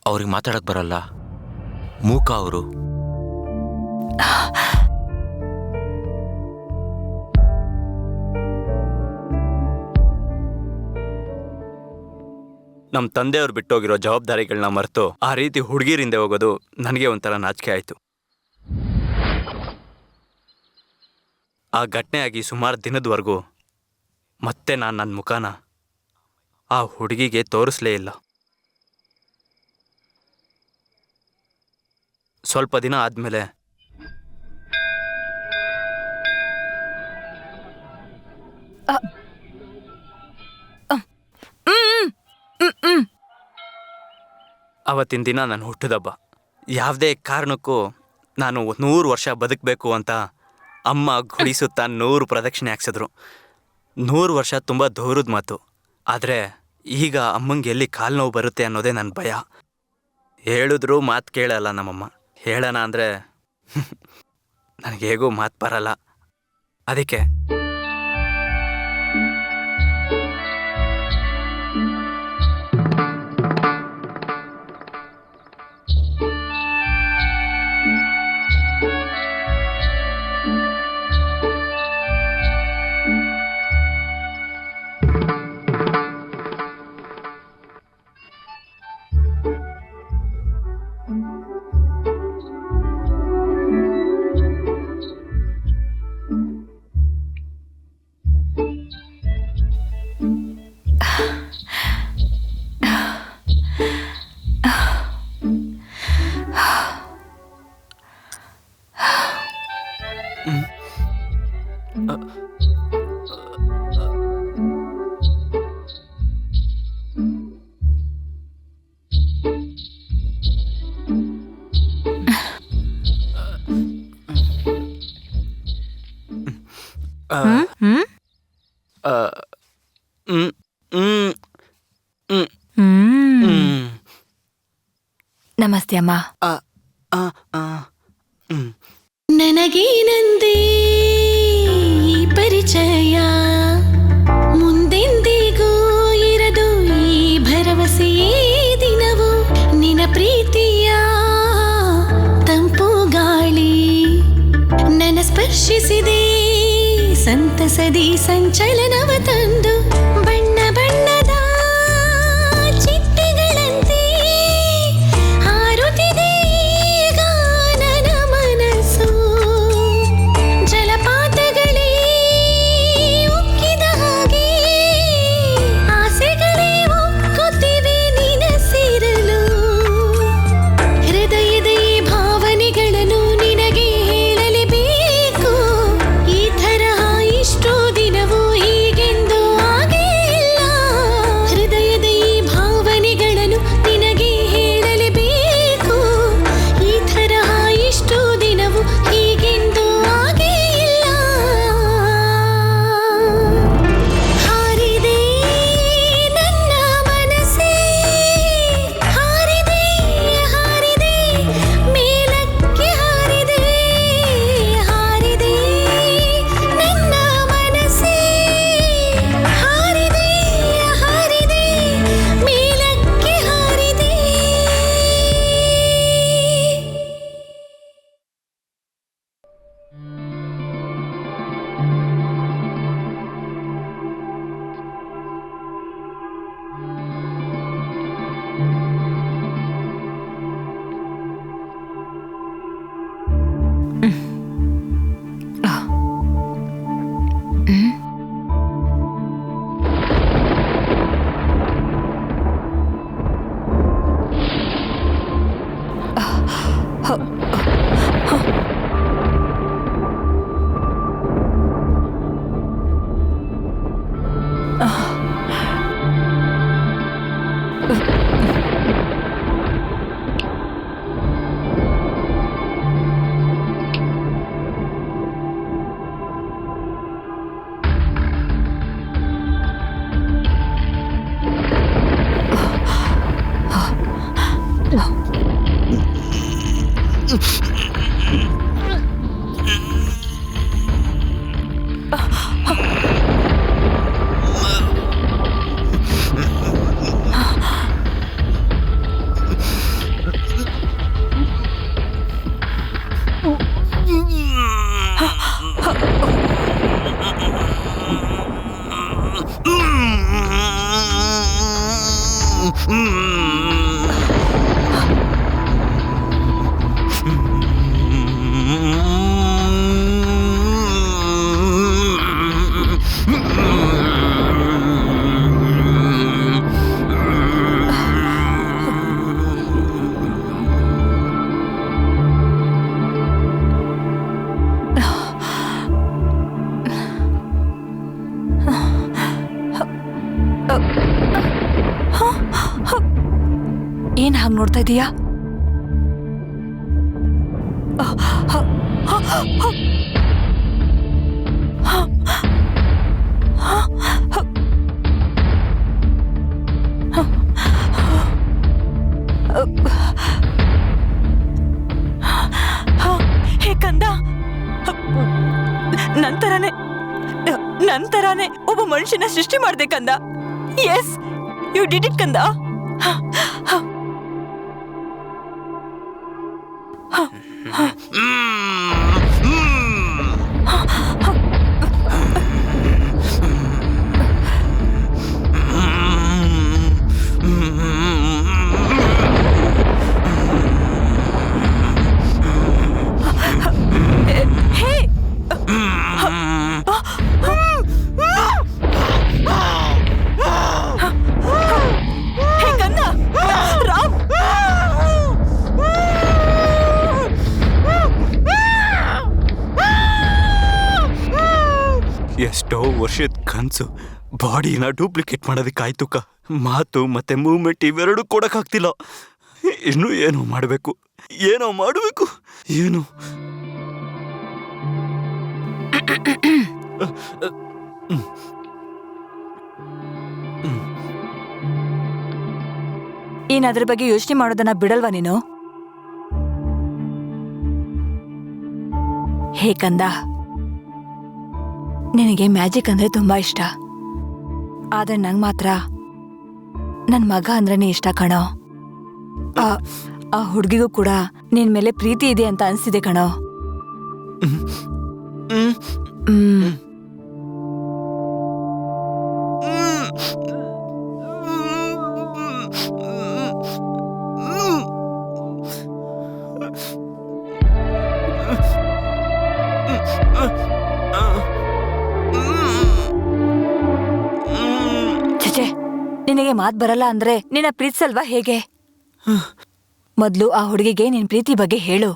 ಅವ್ರಿಗೆ ಮಾತಾಡಕ್ ಬರಲ್ಲ, ಮೂಕ ಅವರು. ನಮ್ಮ ತಂದೆಯವ್ರು ಬಿಟ್ಟೋಗಿರೋ ಜವಾಬ್ದಾರಿಗಳನ್ನ ಮರೆತು ಆ ರೀತಿ ಹುಡುಗಿರಿಂದ ಹೋಗೋದು ನನಗೆ ಒಂಥರ ನಾಚಿಕೆ ಆಯಿತು. ಆ ಘಟನೆ ಆಗಿ ಸುಮಾರು ದಿನದವರೆಗೂ ಮತ್ತೆ ನಾನು ನನ್ನ ಮುಖಾನ ಆ ಹುಡುಗಿಗೆ ತೋರಿಸ್ಲೇ ಇಲ್ಲ. ಸ್ವಲ್ಪ ದಿನ ಆದಮೇಲೆ ಅವತ್ತಿನ ದಿನ ನಾನು ಹುಟ್ಟಿದಬ್ಬ. ಯಾವುದೇ ಕಾರಣಕ್ಕೂ ನಾನು 100 ವರ್ಷ ಬದುಕಬೇಕು ಅಂತ ಅಮ್ಮ ಗುಡಿಸುತ್ತಾ 100 ಪ್ರದಕ್ಷಿಣೆ ಹಾಕ್ಸಿದ್ರು. 100 ವರ್ಷ ತುಂಬ ದೂರದ ಮಾತು. ಆದರೆ ಈಗ ಅಮ್ಮಂಗೆ ಎಲ್ಲಿ ಕಾಲು ನೋವು ಬರುತ್ತೆ ಅನ್ನೋದೇ ನನ್ನ ಭಯ. ಹೇಳಿದ್ರೂ ಮಾತು ಕೇಳಲ್ಲ ನಮ್ಮಮ್ಮ. ಹೇಳೋಣ ಅಂದರೆ ನನಗೆ ಹೇಗೂ ಮಾತು ಬರಲ್ಲ. ಅದಕ್ಕೆ ನಮಸ್ತೆ ಅಮ್ಮ. ನನಗೇನಂದೇ ಈ ಪರಿಚಯ, ಮುಂದೆಂದಿಗೂ ಇರದು ಈ ಭರವಸೆಯೇ ದಿನವು, ನಿನ ಪ್ರೀತಿಯ ತಂಪು ಗಾಳಿ ನನ್ನ ಸ್ಪರ್ಶಿಸಿದೆ, ಸಂತಸದಿ ಸಂಚಲನವ ತಂದು ಬಣ್ಣ ಬಣ್ಣದ ಚಿಟ್ಟೆಗಳಂತೆ ಹಾರುತ್ತಿದೆ ಈಗ ನನ್ನ ಮನಸ್ಸು. ಜಲಪಾತಗಳೇ ಉಕ್ಕಿದ ಹಾಗೆ ಆಸೆಗಳೇ ಒಕ್ಕುತ್ತಿವೆ ನಿನ ಸೇರಲು. ಹೃದಯದ ಈ ಭಾವನೆಗಳನ್ನು ನಿನಗೆ ಹೇಳಲೇಬೇಕು, ಈ ತರಹ ಇಷ್ಟೋ ದಿನವೂ ಹೀಗೆಂದು ಆಗೇ ಇಲ್ಲ. ಹೃದಯದ ಈ ಭಾವನೆಗಳನ್ನು ನಿನಗೆ ಹೇಳಲೇಬೇಕು, ಈ ತರಹ ಇಷ್ಟೋ ದಿನವೂ ಹೀಗೆಂದು ಆಗೇ ಇಲ್ಲ. ಹಾರಿದೆ ನನ್ನ ಮನಸ್ಸೇ, ಹಾರಿದೆ ಹಾರಿದೆ ಮೇಲಕ್ಕೆ ಹಾರಿದೆ, ಹಾರಿದೆ ನನ್ನ ಮನಸ್ಸೇ, ಹಾರಿದೆ ಹಾರಿದೆ ಮೇಲಕ್ಕೆ ಹಾರಿದೆ. ಏನ್ ಹಾಗೆ ನೋಡ್ತಾ ಇದೀಯಾ? ಹೇ ಕಂದ, ನಂತರನೇ ಒಬ್ಬ ಮನುಷ್ಯನ ಸೃಷ್ಟಿ ಮಾಡ್ದೆ ಕಂದ. ಎಸ್, ಯು ಡಿಡ್ ಇಟ್ ಕಂದ. ಎಷ್ಟೋ ವರ್ಷದ ಕನಸು ಬಾಡಿನ ಡೂಪ್ಲಿಕೇಟ್ ಮಾಡೋದಕ್ಕಾಯ್ತು ಮಾತು ಮತ್ತೆ ಮೂವ್ಮೆಂಟ್ ಇವೆರಡೂ ಕೊಡಕ್ಕಾಗ್ತಿಲ್ಲ. ಇನ್ನು ಏನೋ ಮಾಡಬೇಕು ಏನು ಏನ್ ಅದ್ರ ಬಗ್ಗೆ ಯೋಚನೆ ಮಾಡೋದನ್ನ ಬಿಡಲ್ವಾ ನೀನು? ಹೇ ಕಂದ, ನಿನಗೆ ಮ್ಯಾಜಿಕ್ ಅಂದ್ರೆ ತುಂಬಾ ಇಷ್ಟ. ಆದ್ರೆ ನಂಗ್ ಮಾತ್ರ ನನ್ ಮಗ ಅಂದ್ರೇನೆ ಇಷ್ಟ ಕಣೋ. ಆ ಹುಡ್ಗಿಗೂ ಕೂಡ ನಿನ್ ಮೇಲೆ ಪ್ರೀತಿ ಇದೆ ಅಂತ ಅನ್ಸಿದೆ ಕಣೋ. ಛೆ, ನಿನಗೆ ಮಾತ್ ಬರಲ್ಲ ಅಂದ್ರೆ ನಿನ್ನ ಪ್ರೀತಿಸಲ್ವಾ ಹೇಗೆ? ಮೊದ್ಲು ಆ ಹುಡುಗಿಗೆ ನಿನ್ ಪ್ರೀತಿ ಬಗ್ಗೆ ಹೇಳು.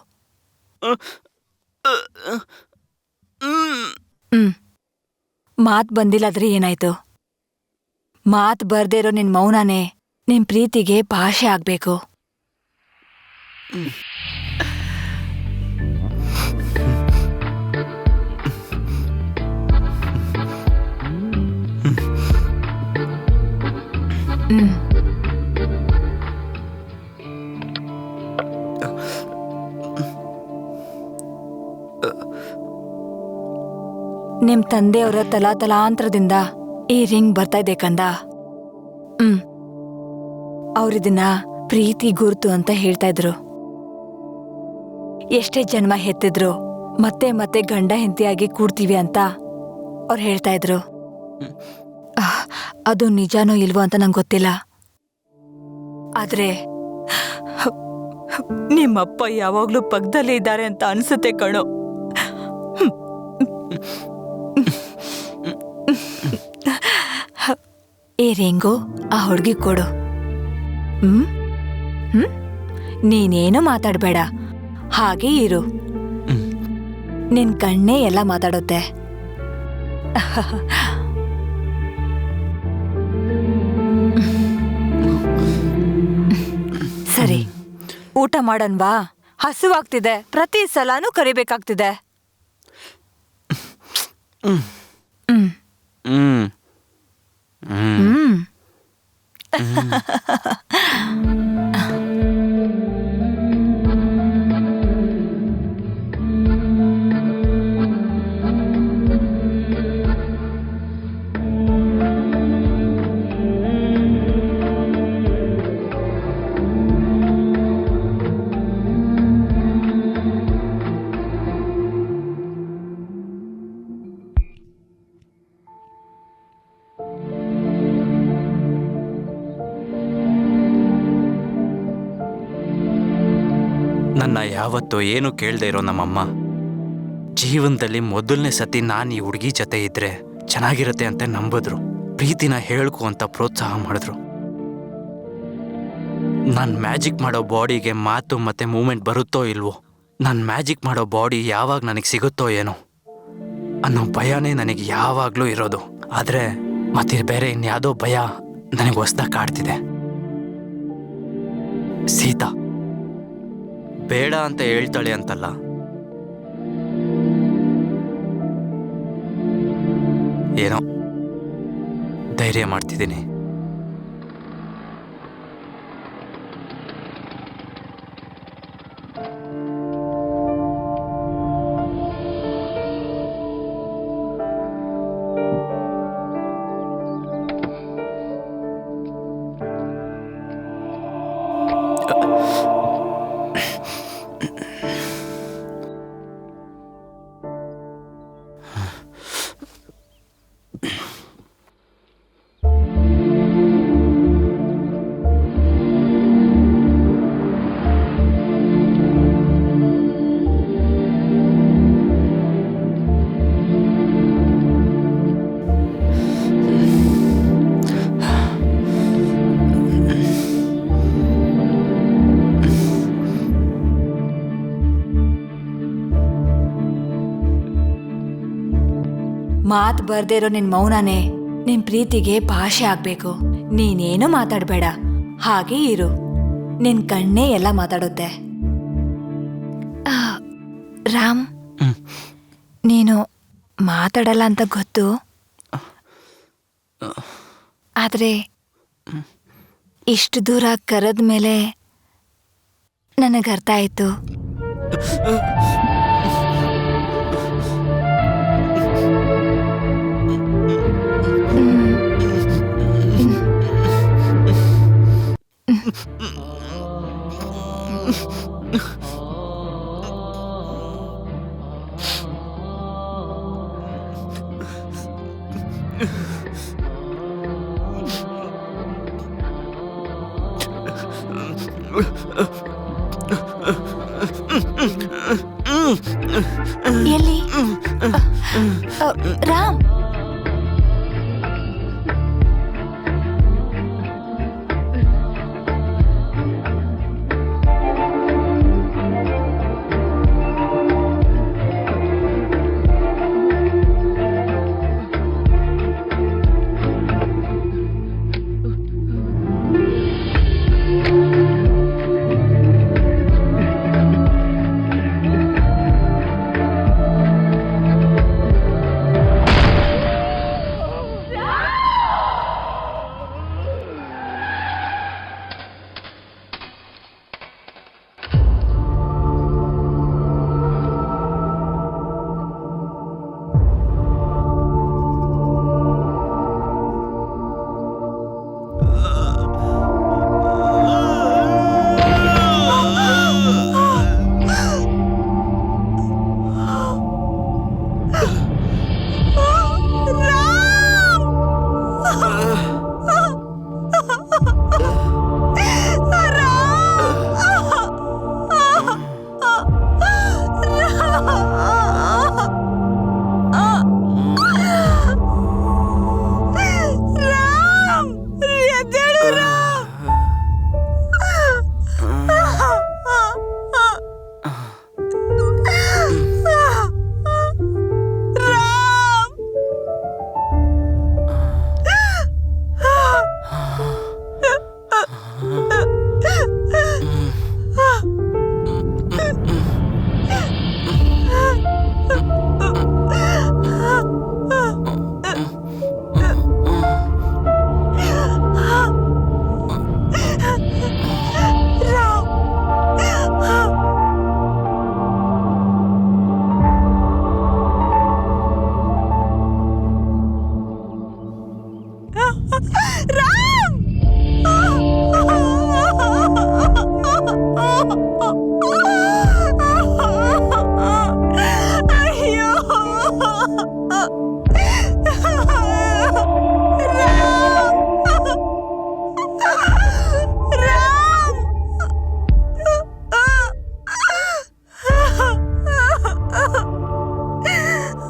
ಮಾತ್ ಬಂದಿಲ್ಲಾದ್ರೆ ಏನಾಯ್ತು? ಮಾತ್ ಬರ್ದೇ ಇರೋ ನಿನ್ ಮೌನನೇ ನಿನ್ ಪ್ರೀತಿಗೆ ಭಾಷೆ ಆಗ್ಬೇಕು. ನಿಮ್ ತಂದೆಯವರ ತಲಾಂತರದಿಂದ ಈ ರಿಂಗ್ ಬರ್ತಾ ಇದೆ ಕಂದ. ಅವ್ರಿದನ್ನ ಪ್ರೀತಿ ಗುರುತು ಅಂತ ಹೇಳ್ತಾ ಇದ್ರು. ಎಷ್ಟೇ ಜನ್ಮ ಹೆತ್ತಿದ್ರು ಮತ್ತೆ ಮತ್ತೆ ಗಂಡ ಹೆಂಡತಿಯಾಗಿ ಕೂಡ್ತೀವಿ ಅಂತ ಅವ್ರು ಹೇಳ್ತಾ ಇದ್ರು. ಅದು ನಿಜಾನೋ ಇಲ್ವೋ ಅಂತ ನಂಗೆ ಗೊತ್ತಿಲ್ಲ. ಆದ್ರೆ ನಿಮ್ಮಪ್ಪ ಯಾವಾಗ್ಲೂ ಪಕ್ಕದಲ್ಲೇ ಇದ್ದಾರೆ ಅಂತ ಅನ್ಸುತ್ತೆ ಕಣೋ. ಏ ರಿಂಗು, ಆ ಹುಡ್ಗಿ ಕೊಡು. ನೀನೇನು ಮಾತಾಡ್ಬೇಡ, ಹಾಗೆ ಇರು. ನಿನ್ ಕಣ್ಣೇ ಎಲ್ಲ ಮಾತಾಡುತ್ತೆ. ಸರಿ, ಊಟ ಮಾಡನ್ವಾ? ಹಸುವಾಗ್ತಿದೆ, ಪ್ರತಿ ಸಲಾನೂ ಕರಿಬೇಕಾಗ್ತಿದೆ. ನನ್ನ ಯಾವತ್ತೂ ಏನು ಕೇಳದೆ ಇರೋ ನಮ್ಮಮ್ಮ ಜೀವನದಲ್ಲಿ ಮೊದಲನೇ ಸತಿ ನಾನು ಈ ಹುಡುಗಿ ಜೊತೆ ಇದ್ರೆ ಚೆನ್ನಾಗಿರುತ್ತೆ ಅಂತ ನಂಬಿದ್ರು. ಪ್ರೀತಿನ ಹೇಳ್ಕೊ ಅಂತ ಪ್ರೋತ್ಸಾಹ ಮಾಡಿದ್ರು. ನಾನು ಮ್ಯಾಜಿಕ್ ಮಾಡೋ ಬಾಡಿಗೆ ಮಾತು ಮತ್ತೆ ಮೂಮೆಂಟ್ ಬರುತ್ತೋ ಇಲ್ವೋ, ನಾನು ಮ್ಯಾಜಿಕ್ ಮಾಡೋ ಬಾಡಿ ಯಾವಾಗ ನನಗೆ ಸಿಗುತ್ತೋ ಏನೋ ಅನ್ನೋ ಭಯನೇ ನನಗೆ ಯಾವಾಗಲೂ ಇರೋದು. ಆದರೆ ಮತ್ತೆ ಬೇರೆ ಇನ್ಯಾವುದೋ ಭಯ ನನಗೆ ಹೊಸ್ದಾಗಿ ಕಾಡ್ತಿದೆ. ಸೀತಾ ಬೇಡ ಅಂತ ಹೇಳ್ತಾಳೆ ಅಂತಲ್ಲ, ಏನೋ ಧೈರ್ಯ ಮಾಡ್ತಿದ್ದೀನಿ. ಮಾತು ಬರ್ದೇ ಇರೋ ನಿನ್ ಮೌನನೇ ನಿನ್ ಪ್ರೀತಿಗೆ ಭಾಷೆ ಆಗ್ಬೇಕು. ನೀನೇನು ಮಾತಾಡ್ಬೇಡ, ಹಾಗೆ ಇರು. ನಿನ್ ಕಣ್ಣೇ ಎಲ್ಲ ಮಾತಾಡುತ್ತೆ. ರಾಮ್, ನೀನು ಮಾತಾಡಲ್ಲ ಅಂತ ಗೊತ್ತು, ಆದ್ರೆ ಇಷ್ಟು ದೂರ ಕರೆದ ಮೇಲೆ ನನಗರ್ಥ ಆಯ್ತು. ಎಲ್ಲಿ ರಾಮ್?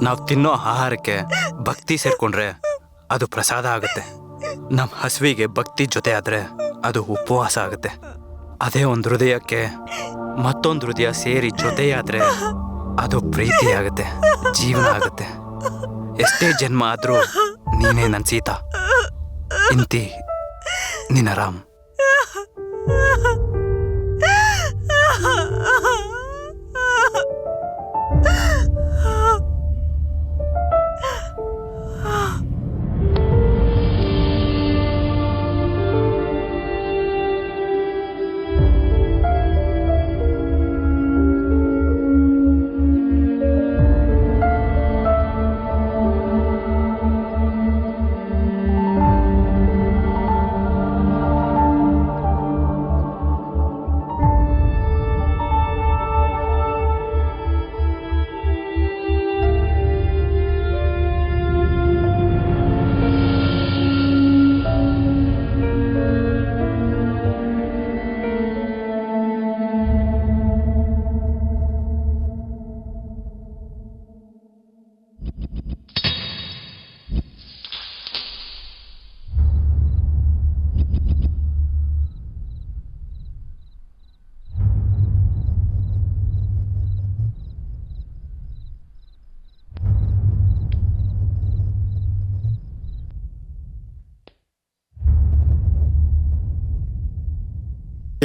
ನಾವು ತಿನ್ನೋ ಆಹಾರಕ್ಕೆ ಭಕ್ತಿ ಸೇರ್ಕೊಂಡ್ರೆ ಅದು ಪ್ರಸಾದ ಆಗುತ್ತೆ. ನಮ್ಮ ಹಸಿವಿಗೆ ಭಕ್ತಿ ಜೊತೆ ಆದರೆ ಅದು ಉಪವಾಸ ಆಗುತ್ತೆ. ಅದೇ ಒಂದು ಹೃದಯಕ್ಕೆ ಮತ್ತೊಂದು ಹೃದಯ ಸೇರಿ ಜೊತೆಯಾದರೆ ಅದು ಪ್ರೀತಿ ಆಗುತ್ತೆ, ಜೀವನ ಆಗುತ್ತೆ. ಎಷ್ಟೇ ಜನ್ಮ ಆದರೂ ನೀನೇ ನನ್ನ ಸೀತಾ, ಇಂತಿ ನಿನ್ನ ರಾಮ್.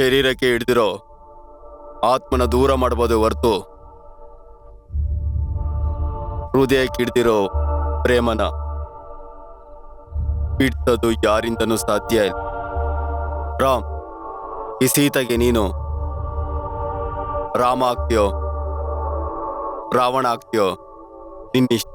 ಶರೀರಕ್ಕೆ ಹಿಡ್ದಿರೋ ಆತ್ಮನ ದೂರ ಮಾಡ್ಬೋದು ಹೊರ್ತು ಹೃದಯಕ್ಕೆ ಹಿಡ್ದಿರೋ ಪ್ರೇಮನ ಬಿಡ್ಸೋದು ಯಾರಿಂದನೂ ಸಾಧ್ಯ ಇಲ್ಲ. ರಾಮ್, ಈ ಸೀತೆಗೆ ನೀನು ರಾಮ ಆಗ್ತೀಯೋ ರಾವಣ ಆಗ್ತೀಯೋ ನಿನ್ನಿಷ್ಟ.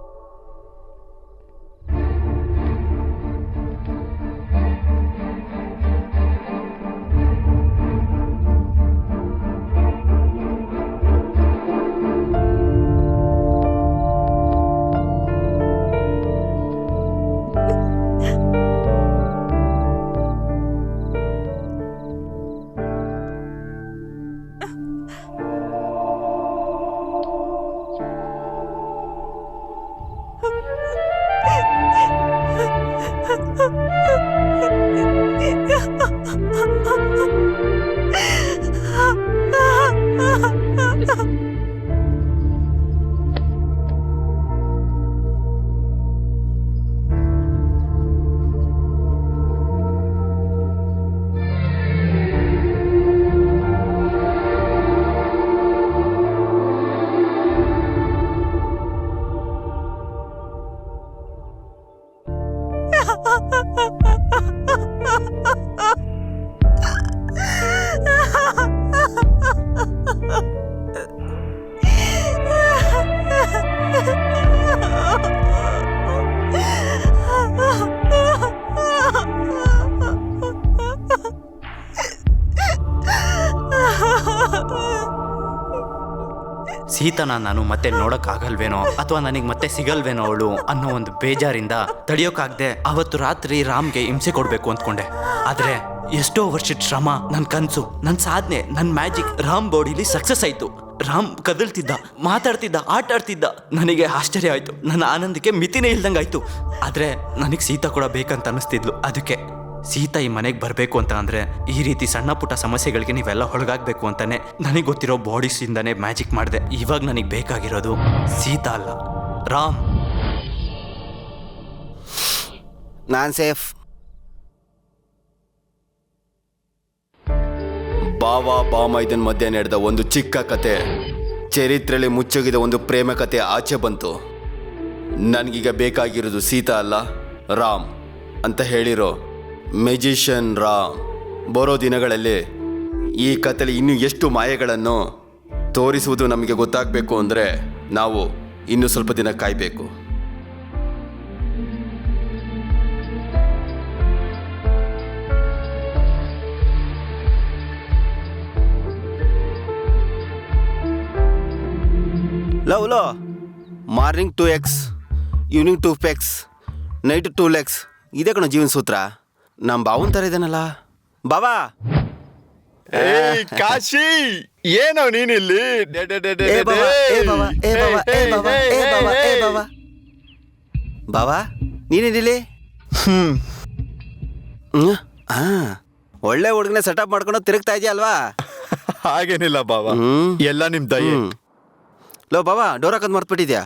ಸೀತನ ನಾನು ಮತ್ತೆ ನೋಡೋಕ್ಕಾಗಲ್ವೇನೋ ಅಥವಾ ನನಗೆ ಮತ್ತೆ ಸಿಗಲ್ವೇನೋ ಅವಳು ಅನ್ನೋ ಒಂದು ಬೇಜಾರಿಂದ ತಡೆಯೋಕ್ಕಾಗದೆ ಅವತ್ತು ರಾತ್ರಿ ರಾಮ್ಗೆ ಹಿಂಸೆ ಕೊಡಬೇಕು ಅಂದ್ಕೊಂಡೆ. ಆದರೆ ಎಷ್ಟೋ ವರ್ಷದ ಶ್ರಮ, ನನ್ನ ಕನಸು, ನನ್ನ ಸಾಧನೆ, ನನ್ನ ಮ್ಯಾಜಿಕ್ ರಾಮ್ ಬಾಡಿಲಿ ಸಕ್ಸಸ್ ಆಯಿತು. ರಾಮ್ ಕದಲ್ತಿದ್ದ, ಮಾತಾಡ್ತಿದ್ದ, ಆಟ ಆಡ್ತಿದ್ದ. ನನಗೆ ಆಶ್ಚರ್ಯ ಆಯಿತು. ನನ್ನ ಆನಂದಕ್ಕೆ ಮಿತಿನೇ ಇಲ್ದಂಗೆ ಆಯಿತು. ಆದರೆ ನನಗೆ ಸೀತಾ ಕೂಡ ಬೇಕಂತ ಅನ್ನಿಸ್ತಿದ್ಲು. ಅದಕ್ಕೆ ಸೀತಾ ಈ ಮನೆಗೆ ಬರಬೇಕು ಅಂತ ಅಂದರೆ ಈ ರೀತಿ ಸಣ್ಣ ಪುಟ್ಟ ಸಮಸ್ಯೆಗಳಿಗೆ ನೀವೆಲ್ಲ ಹೊಳಗಾಗಬೇಕು ಅಂತಾನೆ ನನಗೆ ಗೊತ್ತಿರೋ ಬಾಡೀಸಿಂದನೇ ಮ್ಯಾಜಿಕ್ ಮಾಡಿದೆ. ಇವಾಗ ನನಗೆ ಬೇಕಾಗಿರೋದು ಸೀತಾ ಅಲ್ಲ, ರಾಮ್. ನಾನ್ ಸೇಫ್. ಬಾವ ಬಾಮೈದನ್ ಮಧ್ಯೆ ನಡೆದ ಒಂದು ಚಿಕ್ಕ ಕತೆ ಚರಿತ್ರೆಯಲ್ಲಿ ಮುಚ್ಚೋಗಿದ ಒಂದು ಪ್ರೇಮ ಕತೆ ಆಚೆ ಬಂತು. ನನಗೀಗ ಬೇಕಾಗಿರೋದು ಸೀತಾ ಅಲ್ಲ, ರಾಮ್ ಅಂತ ಹೇಳಿರೋ ಮೆಜಿಷಿಯನ್ ರಾಮ್. ಬರೋ ದಿನಗಳಲ್ಲಿ ಈ ಕಥೆಲಿ ಇನ್ನೂ ಎಷ್ಟು ಮಾಯೆಗಳನ್ನು ತೋರಿಸುವುದು ನಮಗೆ ಗೊತ್ತಾಗಬೇಕು ಅಂದರೆ ನಾವು ಇನ್ನೂ ಸ್ವಲ್ಪ ದಿನ ಕಾಯಬೇಕು. Love morning 2x, evening 2 pecs, night 2 legs. ಇದೇ ಕಣೋ ಜೀವನ ಸೂತ್ರ. ನಮ್ಮ ಬಾವನ್ ಥರ ಇದ್ದಾನಲ್ಲ ಬಾಬಾ. ಏಯ್ ಕಾಶಿ, ಏನೋ ನೀನಿಲ್ಲಿ? ಬಾಬಾ ನೀನೇನಿಲ್ಲಿ? ಒಳ್ಳೆ ಹುಡುಗನ ಸೆಟಪ್ ಮಾಡ್ಕೊಂಡು ತಿರುಗ್ತಾ ಇದೆಯಲ್ವಾ? ಹಾಗೇನಿಲ್ಲ ಬಾಬಾ, ಎಲ್ಲ ನಿಮ್ ದಯೆ. ಲೋ ಬಾಬಾ, ಡೋರ್ ಹಾಕೋದು ಮರ್ತ್ಬಿಟ್ಟಿದ್ಯಾ?